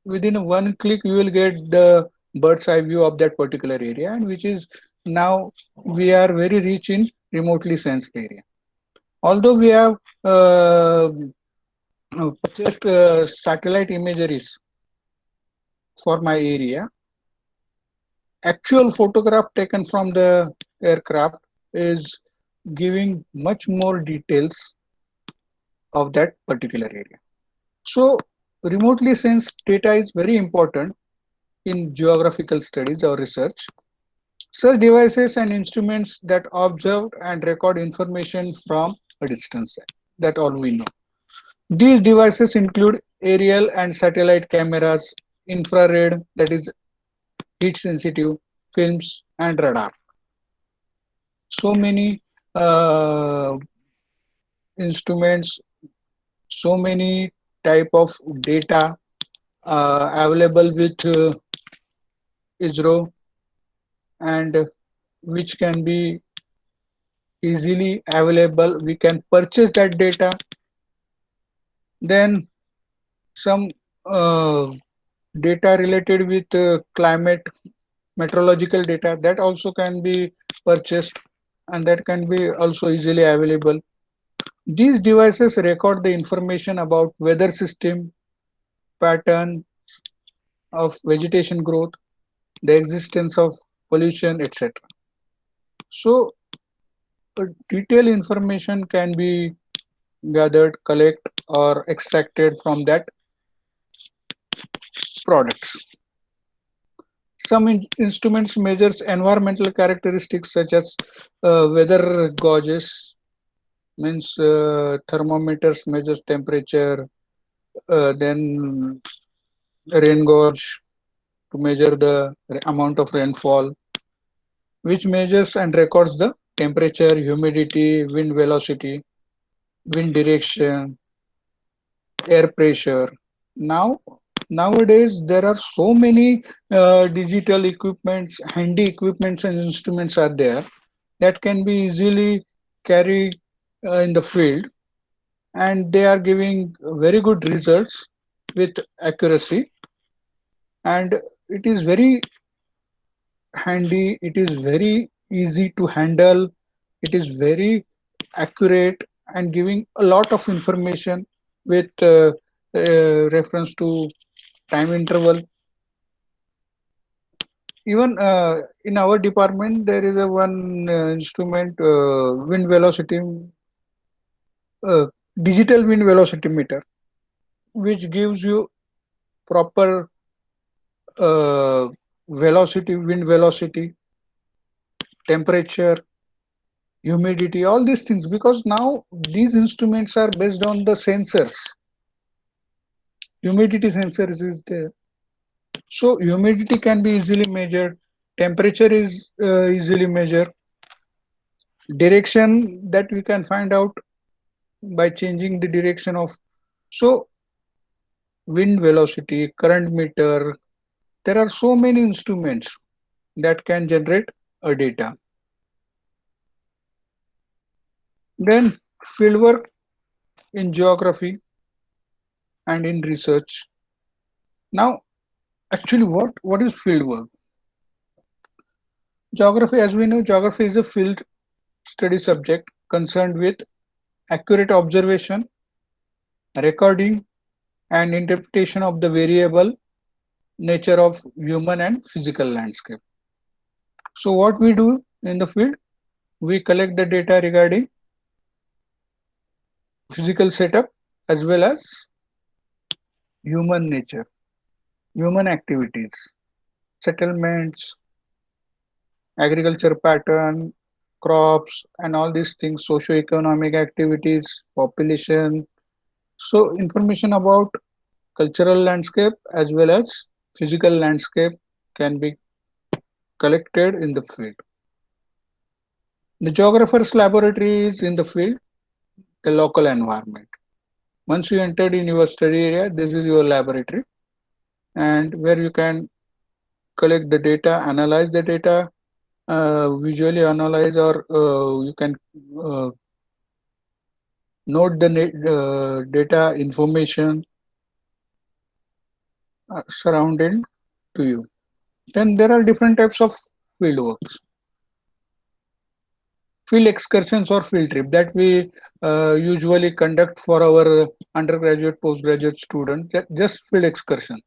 within one click you will get the bird's eye view of that particular area, and which is now we are very rich in remotely sensed area. Although we have purchased satellite imageries for my area, actual photograph taken from the aircraft is giving much more details of that particular area. So remotely sensed data is very important in geographical studies or research. Such devices and instruments that observe and record information from a distance, that all we know. These devices include aerial and satellite cameras, infrared, that is heat sensitive, films, and radar. So many instruments, so many type of data available with ISRO, and which can be easily available. We can purchase that data. Then some data related with climate, meteorological data, that also can be purchased, and that can be also easily available. These devices record the information about weather system, pattern of vegetation growth, the existence of pollution, etc. So detailed information can be gathered, collect, or extracted from that products. Some instruments measures environmental characteristics such as weather gauges, means thermometers measures temperature, then rain gauge to measure the amount of rainfall, which measures and records the temperature, humidity, wind velocity, wind direction, air pressure. Nowadays there are so many digital equipments, handy equipments and instruments are there that can be easily carried in the field, and they are giving very good results with accuracy, and it is very handy, it is very easy to handle, it is very accurate and giving a lot of information with reference to time interval. Even in our department, there is a one instrument, wind velocity, uh, digital wind velocity meter, which gives you proper uh, velocity, wind velocity, temperature, humidity, all these things. Because now these instruments are based on the sensors. Humidity sensors is there, so humidity can be easily measured. Temperature is easily measured. Direction that we can find out by changing the direction of, so wind velocity, current meter. There are so many instruments that can generate a data. Then fieldwork in geography and in research. Now, actually, what is fieldwork? Geography, as we know, geography is a field study subject concerned with accurate observation, recording, and interpretation of the variable nature of human and physical landscape. So what we do in the field, we collect the data regarding physical setup as well as human nature, human activities, settlements, agriculture pattern, crops, and all these things, socio-economic activities, population. So information about cultural landscape as well as physical landscape can be collected in the field. The geographer's laboratory is in the field, the local environment. Once you entered in your study area, this is your laboratory, and where you can collect the data, analyze the data, visually analyze, or you can note the data information surrounding to you. Then there are different types of field works. Field excursions or field trip that we usually conduct for our undergraduate, postgraduate students, just field excursion.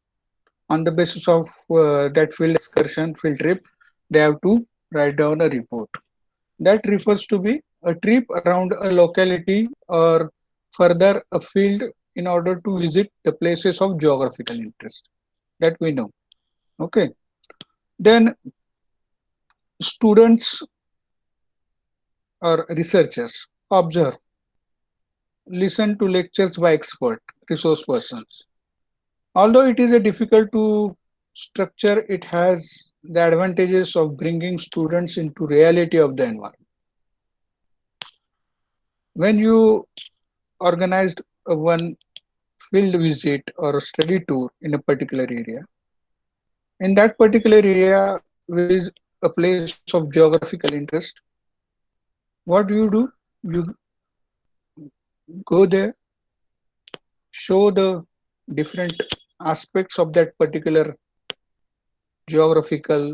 On the basis of that field excursion, field trip, they have to write down a report. That refers to be a trip around a locality or further a field in order to visit the places of geographical interest that we know. Okay. Then students or researchers observe, listen to lectures by expert resource persons. Although it is a difficult to structure, it has the advantages of bringing students into reality of the environment. When you organized one field visit or a study tour in a particular area, in that particular area which is a place of geographical interest, what do? You go there, show the different aspects of that particular geographical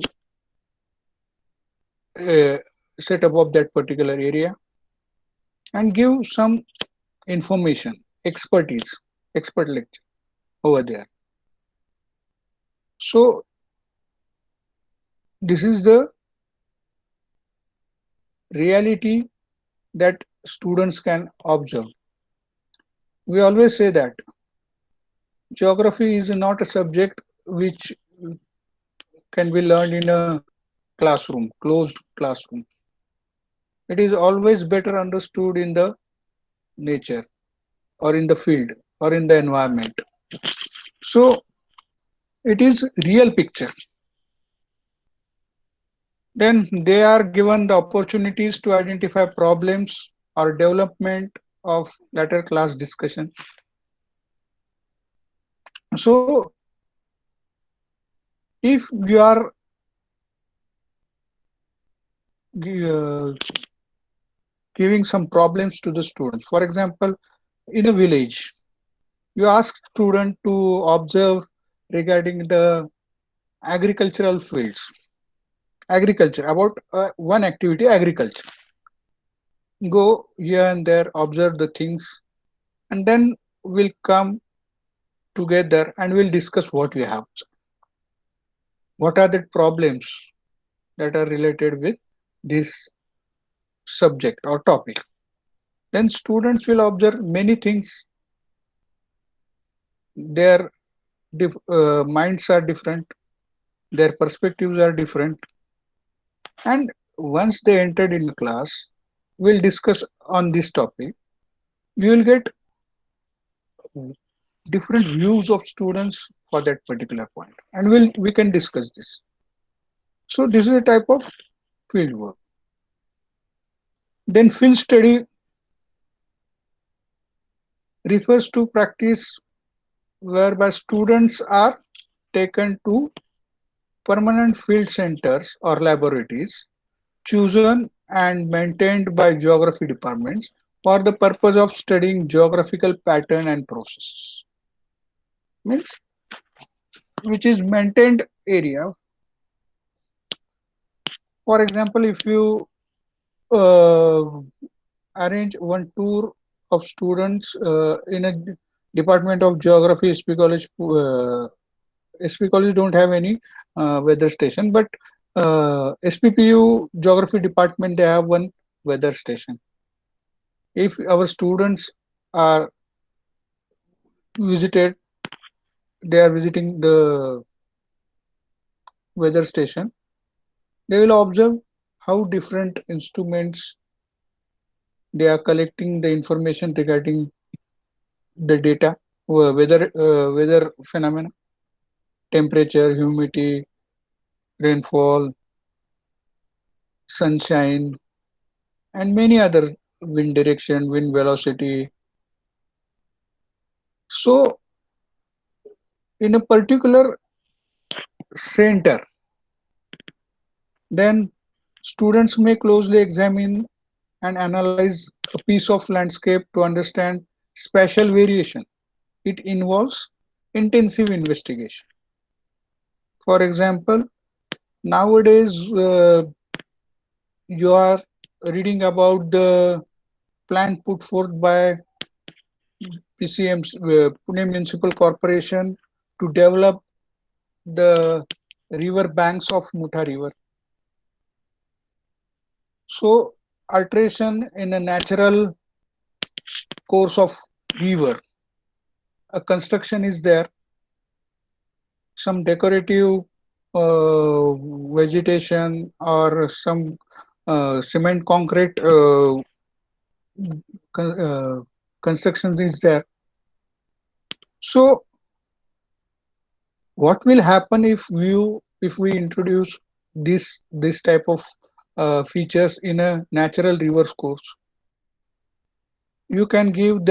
setup of that particular area, and give some information, expertise, expert lecture over there. So this is the reality that students can observe. We always say that geography is not a subject which can be learned in a classroom, closed classroom. It is always better understood in the nature or in the field or in the environment. So it is real picture. Then they are given the opportunities to identify problems or development of later class discussion. So if you are giving some problems to the students, for example, in a village, You ask student to observe regarding the agricultural fields, agriculture, about one activity, agriculture. Go here and there, observe the things, and then we'll come together and we'll discuss what we have. What are the problems that are related with this subject or topic? Then students will observe many things. Their minds are different, their perspectives are different, and once they entered in class, we'll discuss on this topic. You will get different views of students for that particular point, and we can discuss this. So this is a type of field work. Then field study refers to practice whereby students are taken to permanent field centers or laboratories chosen and maintained by geography departments for the purpose of studying geographical pattern and processes. Means which is maintained area. For example, if you uh, arrange one tour of students in a department of geography, SP College, SP College don't have any weather station, but SPPU geography department, they have one weather station. If our students are visited, they are visiting the weather station, they will observe how different instruments they are collecting the information regarding the data, weather phenomena, temperature, humidity, rainfall, sunshine, and many other, wind direction, wind velocity. So in a particular center, then students may closely examine and analyze a piece of landscape to understand spatial variation. It involves intensive investigation. For example, nowadays you are reading about the plan put forth by PCM, Pune Municipal Corporation, to develop the river banks of Mutha River. So alteration in a natural course of river, a construction is there, some decorative vegetation or some cement concrete construction is there. So what will happen if we introduce this type of features in a natural river course? You can give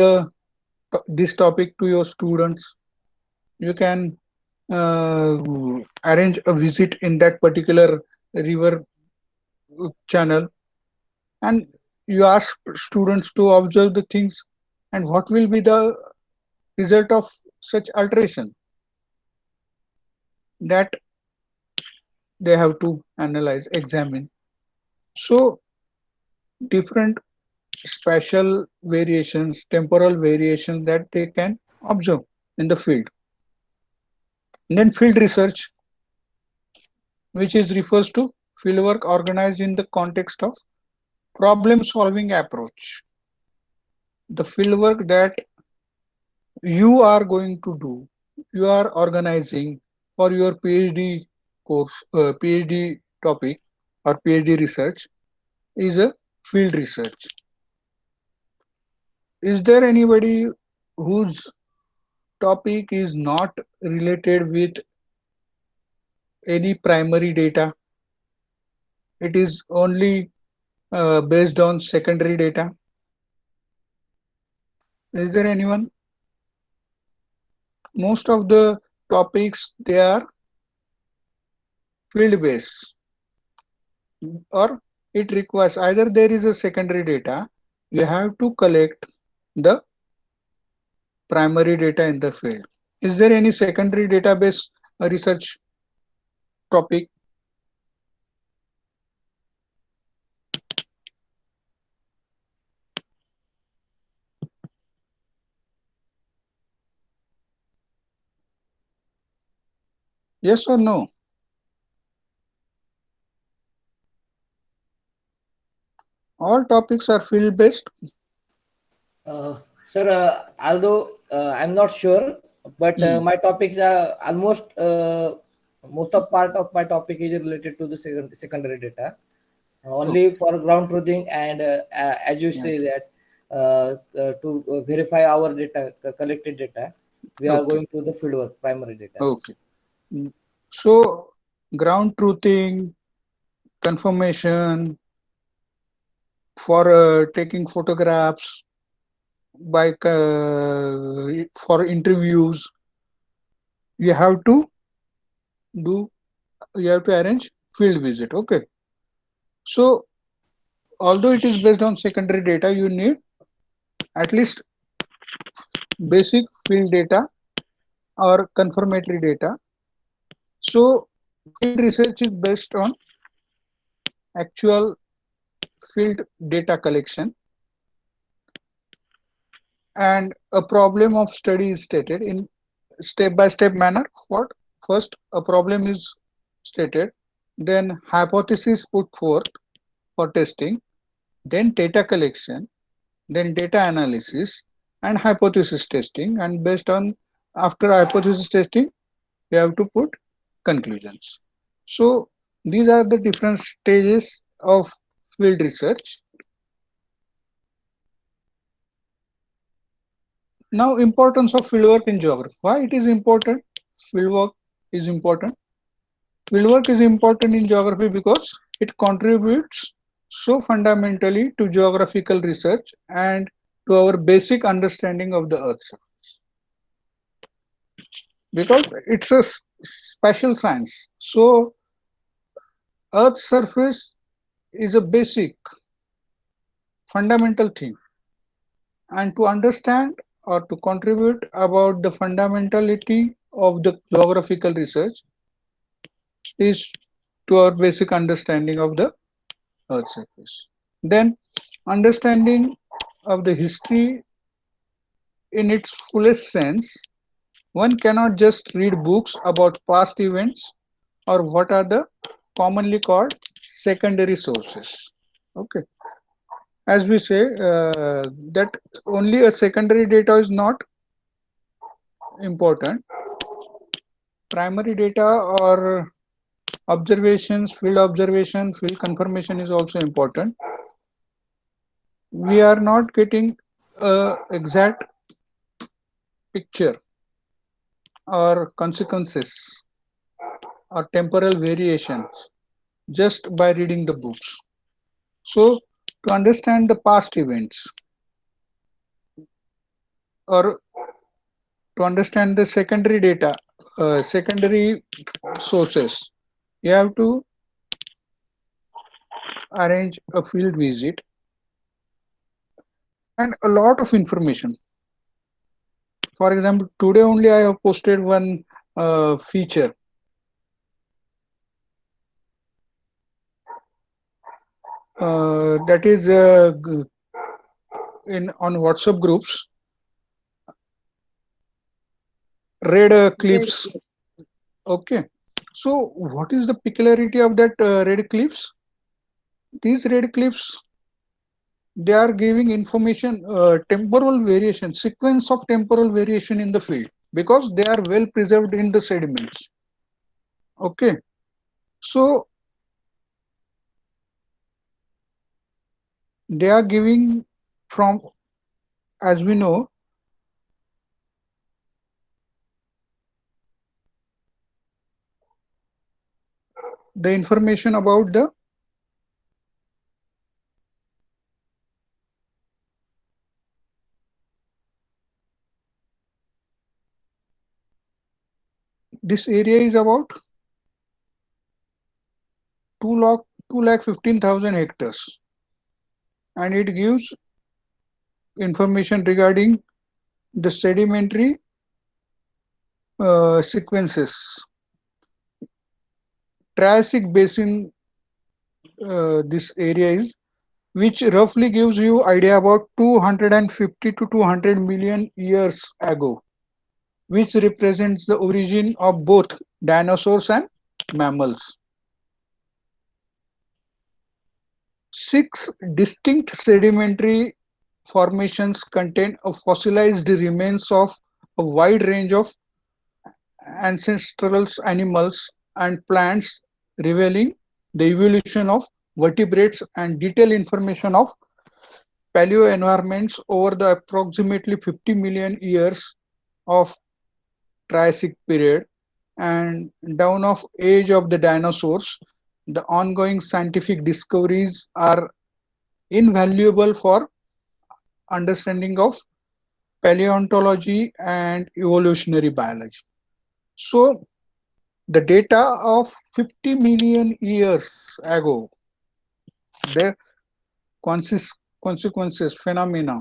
this topic to your students. You can arrange a visit in that particular river channel, and you ask students to observe the things, and what will be the result of such alteration, that they have to analyze, examine. So different spatial variations, temporal variations that they can observe in the field. And then field research, which is refers to fieldwork organized in the context of problem solving approach. The fieldwork that you are going to do, you are organizing for your PhD course, PhD topic or PhD research, is a field research. Is there anybody whose topic is not related with any primary data? It is only based on secondary data. Is there anyone? Most of the topics, they are field based, or it requires either there is a secondary data, you have to collect the primary data in the field. Is there any secondary database research topic? Yes or no? All topics are field based. Sir, although I'm not sure, but my topics are almost most of part of my topic is related to the secondary data. Only for ground truthing and as you say that to verify our data, collected data, we are going to the fieldwork, primary data. Okay. So ground truthing, confirmation, for taking photographs, by for interviews, you have to arrange field visit. Okay. So although it is based on secondary data, you need at least basic field data or confirmatory data. So field research is based on actual field data collection, and a problem of study is stated in step-by-step manner. What? First, a problem is stated, then hypothesis put forth for testing, then data collection, then data analysis and hypothesis testing, and based on after hypothesis testing we have to put conclusions. So these are the different stages of field research. Now, importance of fieldwork in geography. Why it is important? Fieldwork is important. Fieldwork is important in geography because it contributes so fundamentally to geographical research and to our basic understanding of the Earth surface. Because it's a special science. So, Earth surface is a basic, fundamental thing. And to understand or to contribute about the fundamentality of the geographical research is to our basic understanding of the Earth surface. Then understanding of the history in its fullest sense, one cannot just read books about past events or what are the commonly called secondary sources. Okay. As we say that only a secondary data is not important. Primary data or observations, field observation, field confirmation is also important. We are not getting a exact picture or consequences or temporal variations just by reading the books. So to understand the past events or to understand the secondary data, secondary sources, you have to arrange a field visit and a lot of information. For example, today only I have posted one feature. That is on WhatsApp groups. Red clips. Okay. So what is the peculiarity of that red clips? These red clips, they are giving information, temporal variation, sequence of temporal variation in the field because they are well preserved in the sediments. Okay. So they are giving from, as we know, the information about the this area is about 2,15,000 hectares, and it gives information regarding the sedimentary sequences. Triassic basin, this area is, which roughly gives you idea about 250 to 200 million years ago, which represents the origin of both dinosaurs and mammals. 6 distinct sedimentary formations contain a fossilized remains of a wide range of ancestral animals and plants, revealing the evolution of vertebrates and detailed information of paleo environments over the approximately 50 million years of Triassic period and down of age of the dinosaurs. The ongoing scientific discoveries are invaluable for understanding of paleontology and evolutionary biology. So the data of 50 million years ago, the consequences, phenomena,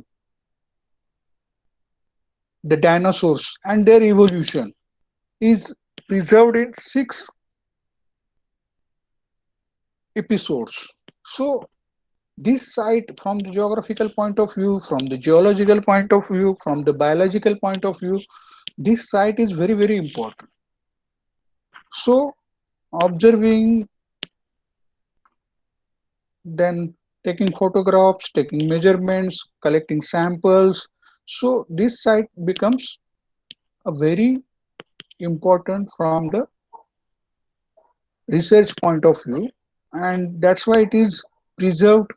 the dinosaurs and their evolution is preserved in 6 episodes. So this site, from the geographical point of view, from the geological point of view, from the biological point of view, this site is very, very important. So observing, then taking photographs, taking measurements, collecting samples. So this site becomes a very important from the research point of view, and that's why it is preserved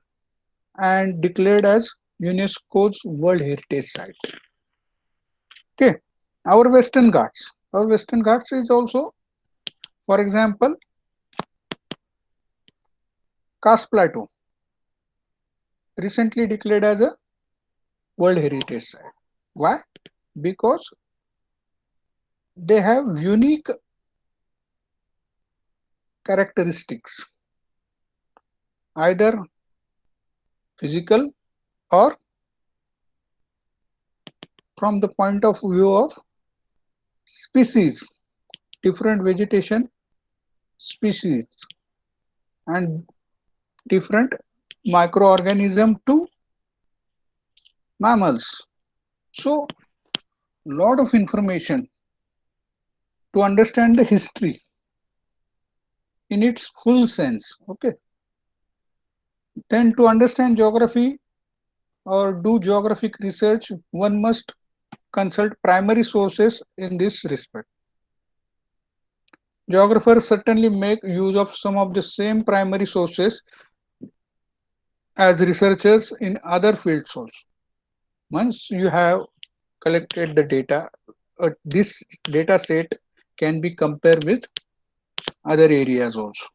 and declared as UNESCO's World Heritage Site. Okay, our Western Ghats. Our Western Ghats is also, for example, Khas Plateau, recently declared as a World Heritage Site. Why? Because they have unique characteristics, either physical or from the point of view of species, different vegetation species and different microorganism to mammals. So lot of information to understand the history in its full sense. Okay. Then to understand geography or do geographic research, one must consult primary sources in this respect. Geographers certainly make use of some of the same primary sources as researchers in other fields also. Once you have collected the data, this data set can be compared with other areas also.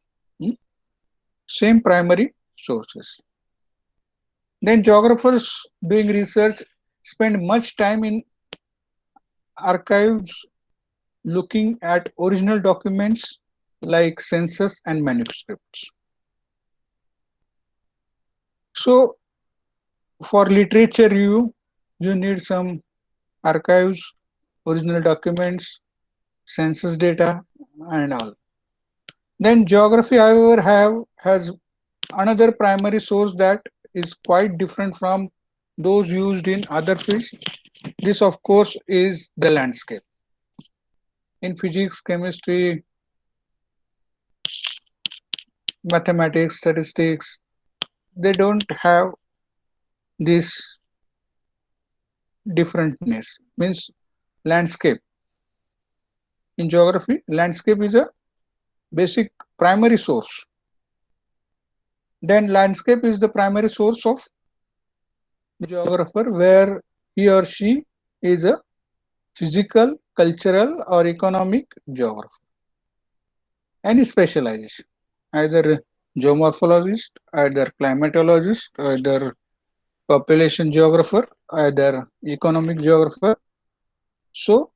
Same primary sources. Then geographers doing research spend much time in archives looking at original documents like census and manuscripts. So for literature review, you need some archives, original documents, census data and all. Then geography, however, has another primary source that is quite different from those used in other fields. This, of course, is the landscape. In physics, chemistry, mathematics, statistics, they don't have this differentness. Means landscape. In geography, landscape is a basic primary source. Then landscape is the primary source of the geographer, where he or she is a physical, cultural or economic geographer. Any specialization, either geomorphologist, either climatologist, either population geographer, either economic geographer. So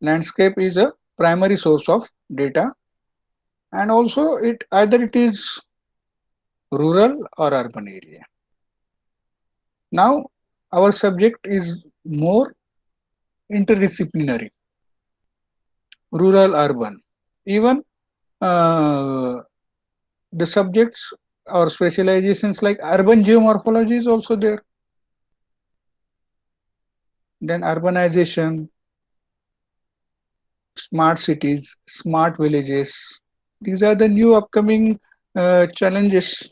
landscape is a primary source of data, and also it either it is rural or urban area. Now our subject is more interdisciplinary, rural, urban. Even the subjects or specializations like urban geomorphology is also there. Then urbanization, smart cities, smart villages. These are the new upcoming challenges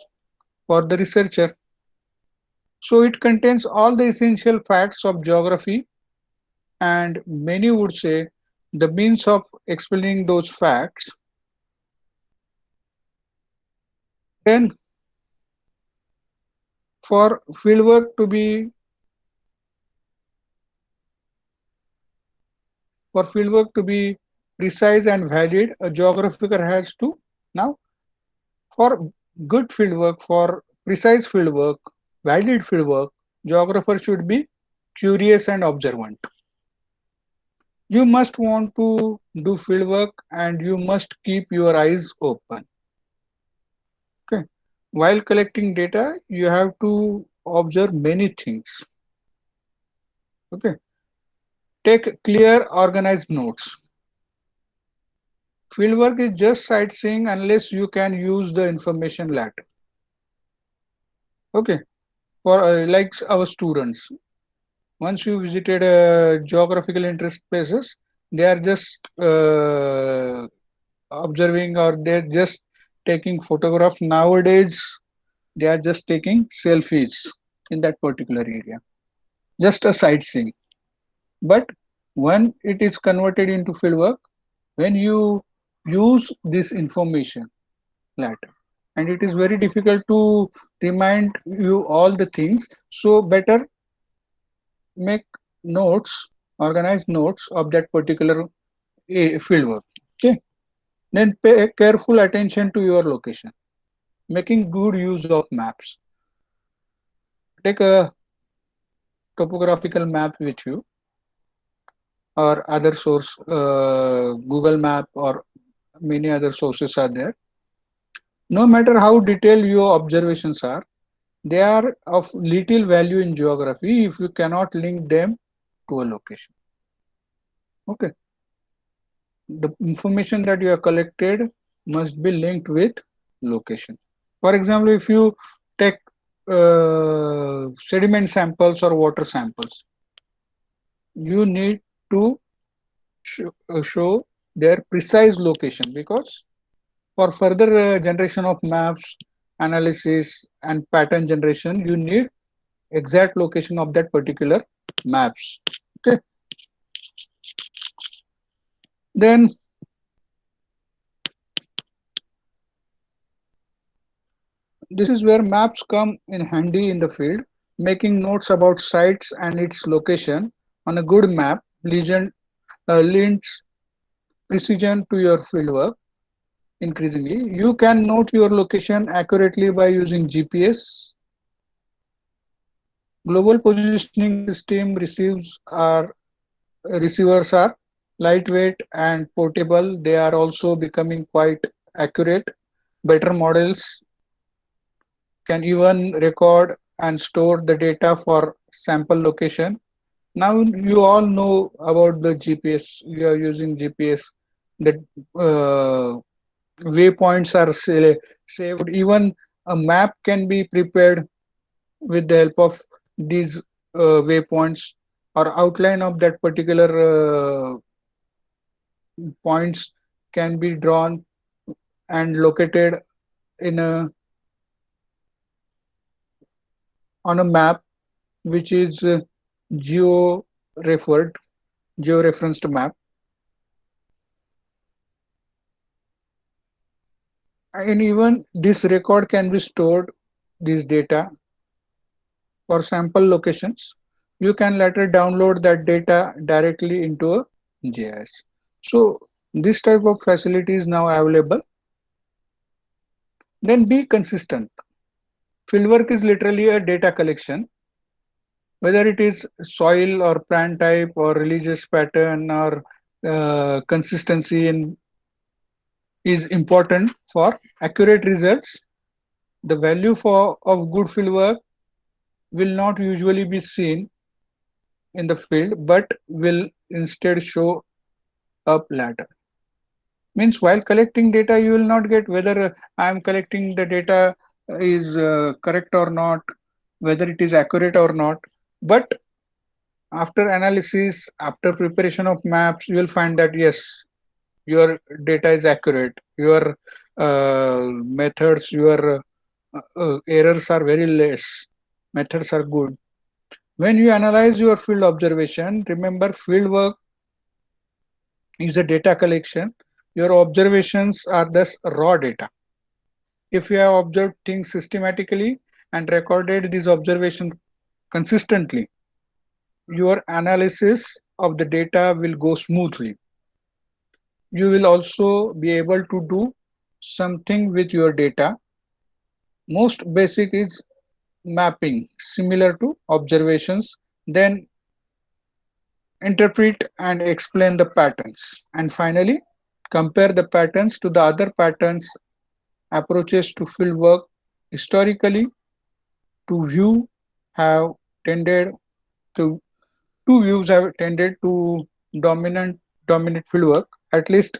for the researcher. So it contains all the essential facts of geography, and many would say the means of explaining those facts. Then for fieldwork to be precise and valid, a geographer has to now, for good fieldwork, for precise fieldwork, valid fieldwork, geographer should be curious and observant. You must want to do fieldwork and you must keep your eyes open. Okay. While collecting data, you have to observe many things. Okay. Take clear, organized notes. Fieldwork is just sightseeing unless you can use the information later. Okay. For like our students, once you visited geographical interest places, they are just observing, or they're just taking photographs. Nowadays, they are just taking selfies in that particular area. Just a sightseeing. But when it is converted into fieldwork, when you use this information later, and it is very difficult to remind you all the things, so better make notes, organize notes of that particular fieldwork. Okay. Then pay careful attention to your location, making good use of maps. Take a topographical map with you, or other source, Google Map or many other sources are there. No matter how detailed your observations are, they are of little value in geography if you cannot link them to a location. Okay. The information that you have collected must be linked with location. For example, if you take sediment samples or water samples, you need to show their precise location, because for further generation of maps, analysis and pattern generation, you need exact location of that particular maps. Okay. Then this is where maps come in handy in the field. Making notes about sites and its location on a good map lends precision to your fieldwork. Increasingly, you can note your location accurately by using GPS. Global positioning system receivers are lightweight and portable. They are also becoming quite accurate. Better models can even record and store the data for sample location. Now you all know about the GPS. You are using GPS. The waypoints are saved. Even a map can be prepared with the help of these waypoints, or outline of that particular points can be drawn and located in on a map which is geo-referenced map. And even this record can be stored, this data, for sample locations. You can later download that data directly into a GIS. So this type of facility is now available. Then be consistent. Fieldwork is literally a data collection, whether it is soil or plant type or religious pattern or consistency in is important for accurate results. The value of good fieldwork will not usually be seen in the field but will instead show up later. Means while collecting data, you will not get whether I am collecting the data is correct or not, whether it is accurate or not. But after analysis, after preparation of maps, you will find that yes, your data is accurate, your methods, your errors are very less, methods are good. When you analyze your field observation, remember field work is a data collection. Your observations are thus raw data. If you have observed things systematically and recorded these observations consistently, your analysis of the data will go smoothly. You will also be able to do something with your data. Most basic is mapping, similar to observations, then interpret and explain the patterns, and finally compare the patterns to the other patterns. Approaches to field work historically to view have tended to two views have tended to dominate field work, at least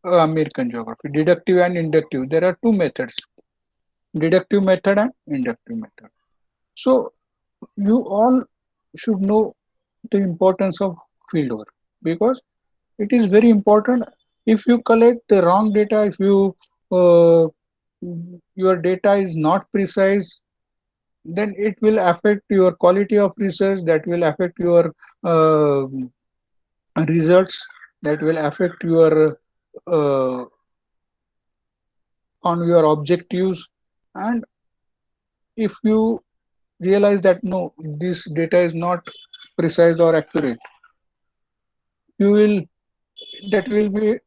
American geography, deductive and inductive. There are two methods, deductive method and inductive method. So you all should know the importance of fieldwork because it is very important. If you collect the wrong data, if you your data is not precise, then it will affect your quality of research, that will affect your results, that will affect your on your objectives. And if you realize that no, this data is not precise or accurate, you will that will be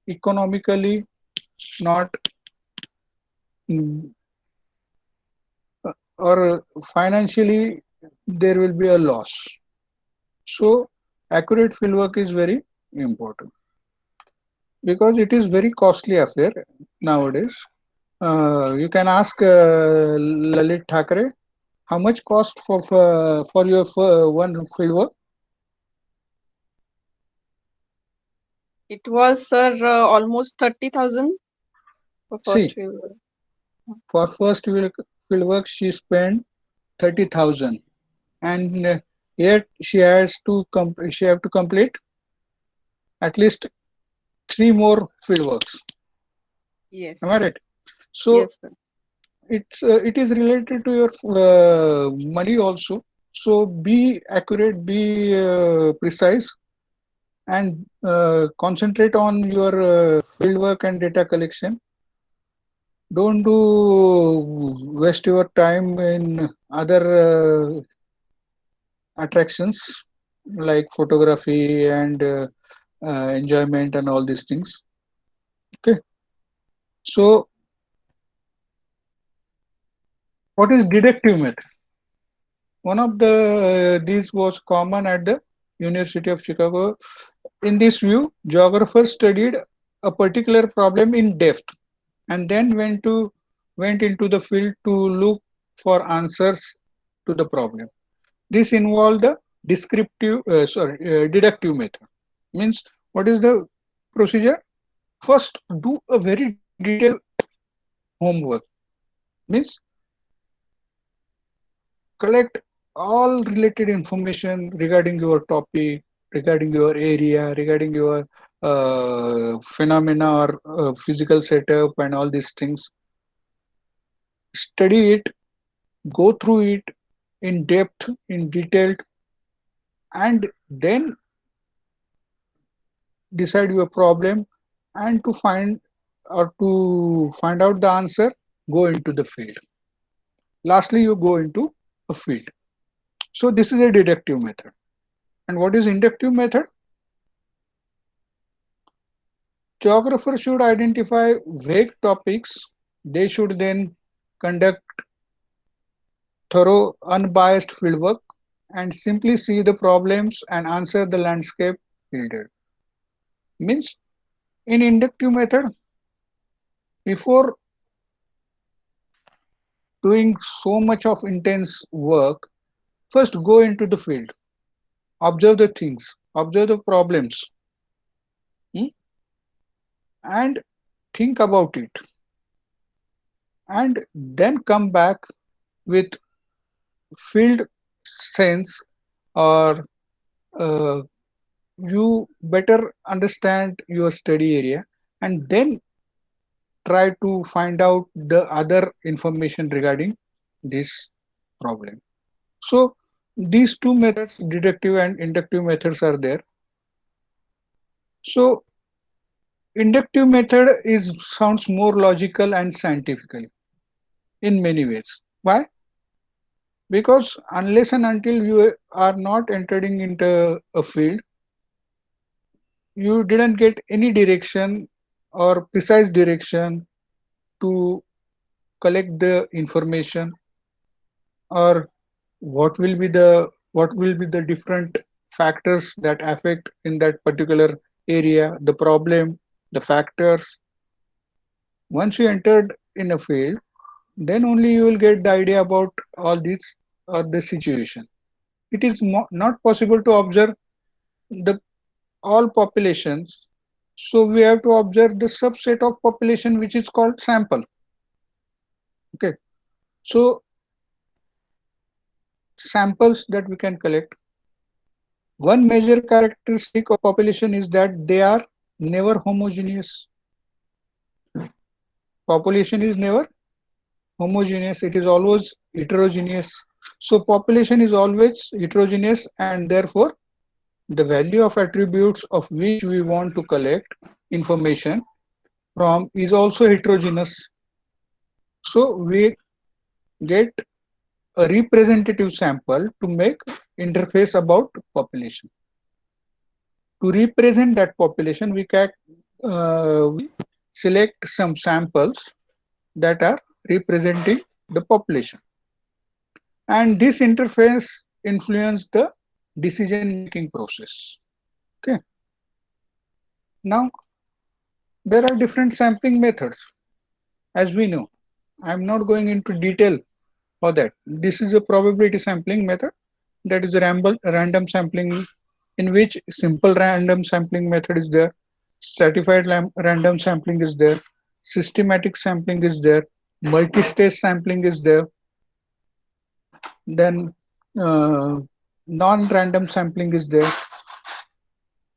economically not or financially there will be a loss. So accurate fieldwork is very important because it is very costly affair nowadays. You can ask Lalit Thakre how much cost for your one fieldwork. It was, sir, almost 30,000 for first See, field. for first fieldwork she spent 30,000, and yet she have to complete at least 3 more fieldworks. Yes. Am I right? So Yes, sir. it is related to your money also. So be accurate, be precise, and concentrate on your fieldwork and data collection. Don't waste your time in other attractions like photography and enjoyment and all these things. Okay. So what is deductive method? One of these was common at the University of Chicago. In this view, geographers studied a particular problem in depth and then went into the field to look for answers to the problem. This involved the deductive method. Means what is the procedure? First, do a very detailed homework. Means collect all related information regarding your topic, regarding your area, regarding your phenomena or physical setup and all these things. Study it, go through it in depth, in detail, and then decide your problem, and to find out the answer, go into the field. Lastly, you go into a field. So this is a deductive method. And what is inductive method? Geographers should identify vague topics. They should then conduct thorough, unbiased fieldwork and simply see the problems and answer the landscape fielded. Means in inductive method, before doing so much of intense work, first go into the field. observe the things, observe the problems, and think about it, and then come back with field sense, or you better understand your study area, and then try to find out the other information regarding this problem. So these two methods, deductive and inductive methods, are there. So inductive method is sounds more logical and scientifically in many ways. Why? Because unless and until you are not entering into a field, you didn't get any direction or precise direction to collect the information, or what will be the different factors that affect in that particular area, the problem, the factors. Once you entered in a field, then only you will get the idea about all these or the situation. It is not possible to observe the all populations, so we have to observe the subset of population which is called sample. Okay, so samples that we can collect, one major characteristic of population is that they are never homogeneous. Population is never homogeneous, it is always heterogeneous. So population is always heterogeneous, and therefore the value of attributes of which we want to collect information from is also heterogeneous. So we get a representative sample to make interface about population. To represent that population, we select some samples that are representing the population, and this interface influence the decision making process. Okay. Now there are different sampling methods, as we know. I'm not going into detail for that. This is a probability sampling method, that is a random sampling, in which simple random sampling method is there, stratified random sampling is there, systematic sampling is there, multi-stage sampling is there, then non-random sampling is there,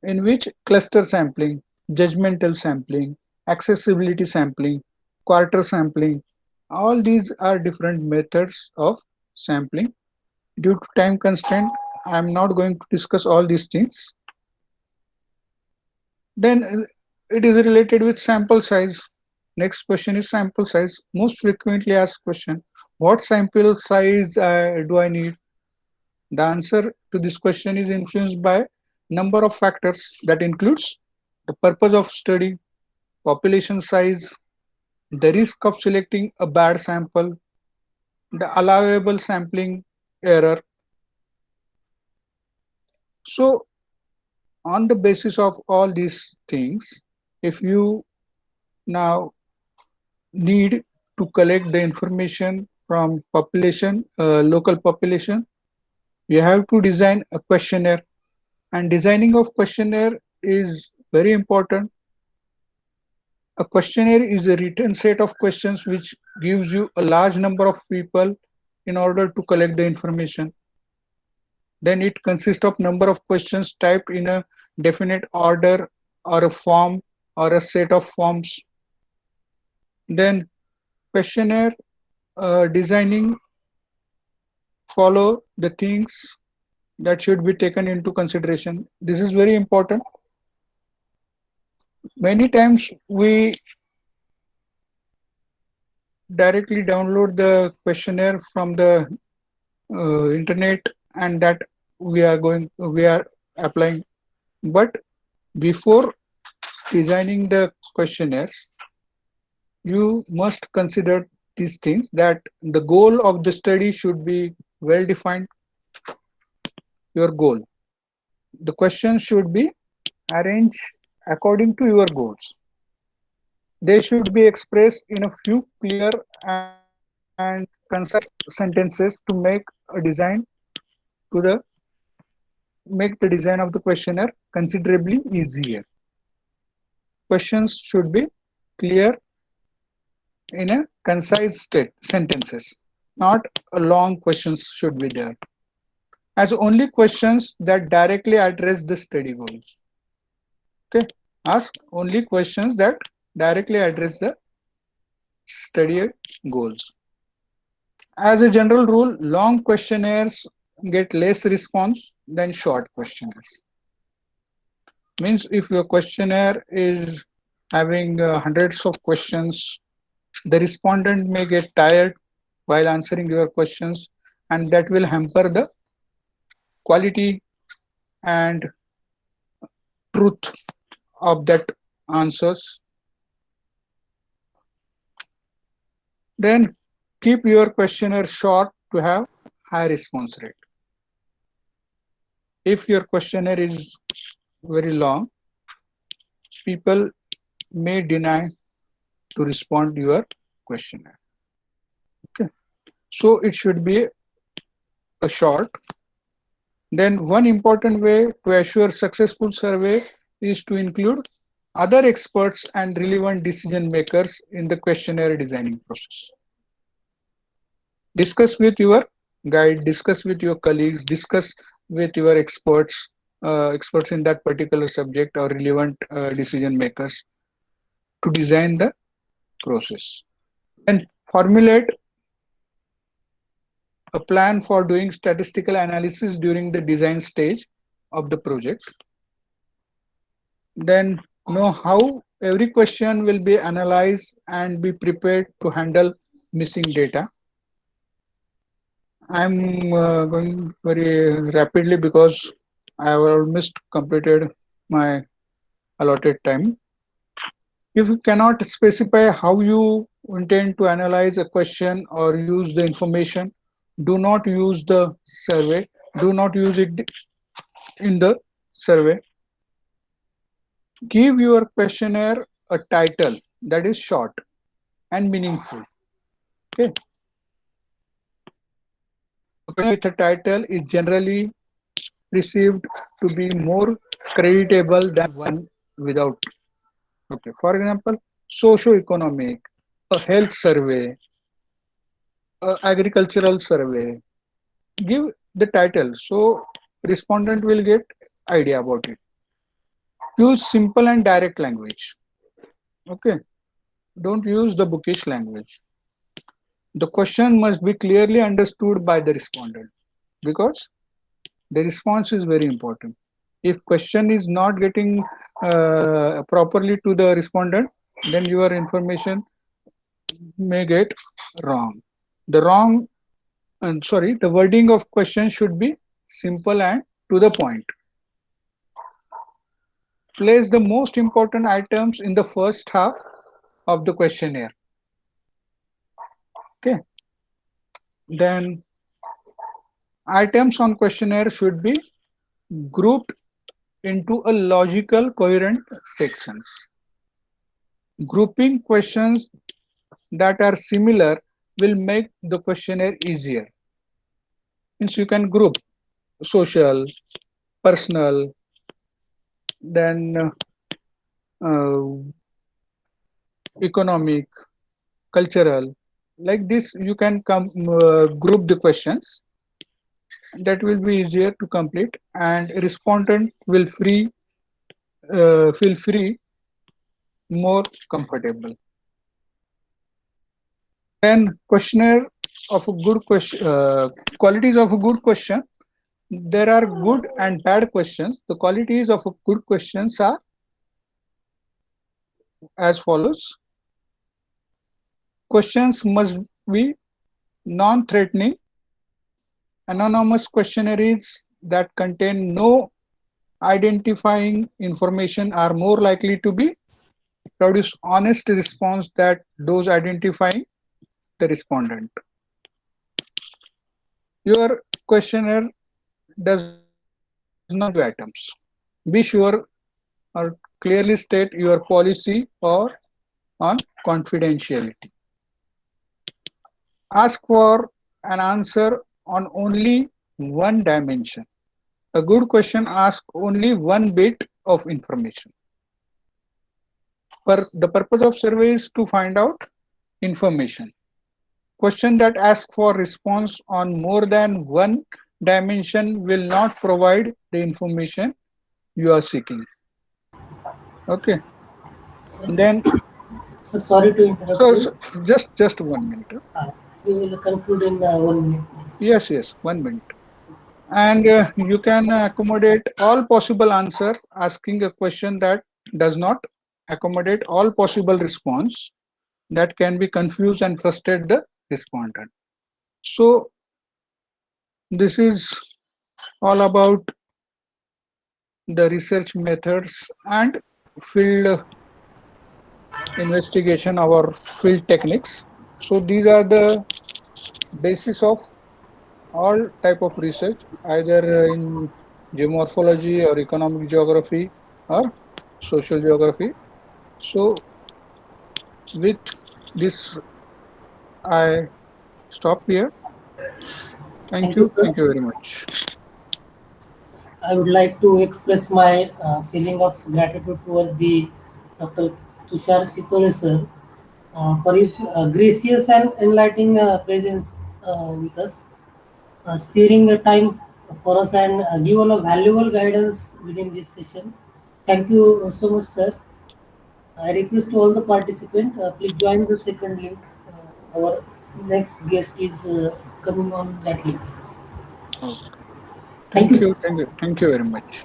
in which cluster sampling, judgmental sampling, accessibility sampling, quarter sampling, all these are different methods of sampling. Due to time constraint, I am not going to discuss all these things. Then it is related with sample size. Next question is sample size. Most frequently asked question, what sample size do I need? The answer to this question is influenced by number of factors that includes the purpose of study, population size, the risk of selecting a bad sample, the allowable sampling error. So on the basis of all these things, if you now need to collect the information from population, local population, you have to design a questionnaire, and designing of questionnaire is very important. A questionnaire is a written set of questions which gives you a large number of people in order to collect the information. Then it consists of number of questions typed in a definite order, or a form, or a set of forms. Then questionnaire designing follow the things that should be taken into consideration. This is very important. Many times we directly download the questionnaire from the internet, and that we are applying. But before designing the questionnaires, you must consider these things, that the goal of the study should be well defined. Your goal, the questions should be arranged according to your goals. They should be expressed in a few clear and concise sentences to make a design to the make the design of the questionnaire considerably easier. Questions should be clear in a concise sentences, not a long questions should be there. As only questions that directly address the study goals. Okay, ask only questions that directly address the study goals. As a general rule, long questionnaires get less response than short questionnaires. Means if your questionnaire is having hundreds of questions, the respondent may get tired while answering your questions, and that will hamper the quality and truth of that answers. Then keep your questionnaire short to have high response rate. If your questionnaire is very long, people may deny to respond to your questionnaire. Okay, so it should be a short. Then one important way to assure successful survey is to include other experts and relevant decision makers in the questionnaire designing process. Discuss with your guide, discuss with your colleagues, discuss with your experts, experts in that particular subject or relevant decision makers to design the process. And formulate a plan for doing statistical analysis during the design stage of the project. Then know how every question will be analyzed and be prepared to handle missing data. I'm going very rapidly because I have almost completed my allotted time. If you cannot specify how you intend to analyze a question or use the information, do not use the survey. Do not use it in the survey. Give your questionnaire a title that is short and meaningful. Okay. With a title is generally perceived to be more creditable than one without. Okay. For example, socio-economic, a health survey, agricultural survey. Give the title so respondent will get idea about it. Use simple and direct language. Okay, don't use the bookish language. The question must be clearly understood by the respondent because the response is very important. If question is not getting properly to the respondent, then your information may get wrong. The wording of question should be simple and to the point. Place the most important items in the first half of the questionnaire. Okay. Then items on questionnaire should be grouped into a logical, coherent sections. Grouping questions that are similar will make the questionnaire easier. Means you can group social, personal, then economic, cultural. Like this, you can group the questions. That will be easier to complete, and respondent will feel free, more comfortable. Then questionnaire of a good question, qualities of a good question. There are good and bad questions. The qualities of a good questions are as follows. Questions must be non-threatening. Anonymous questionnaires that contain no identifying information are more likely to be produce honest response that those identifying the respondent. Your questionnaire does not do items. Be sure or clearly state your policy or on confidentiality. Ask for an answer on only one dimension. A good question asks only one bit of information. The purpose of survey is to find out information. Question that ask for response on more than one dimension will not provide the information you are seeking. Okay. And then, So sorry to interrupt you. just 1 minute. We will conclude in 1 minute, please. Yes, 1 minute. And you can accommodate all possible answer asking a question that does not accommodate all possible response that can be confused and frustrate the respondent. So this is all about the research methods and field investigation, our field techniques. So these are the basis of all type of research, either in geomorphology or economic geography or social geography. So with this, I stop here. Thank you very much. I would like to express my feeling of gratitude towards the Dr. Tushar Shitole sir for his gracious and enlightening presence with us, sparing the time for us and given a valuable guidance within this session. Thank you so much, sir. I request all the participants, please join the second link. Our next guest is coming on that link. Okay. Thank you, sir. Thank you very much.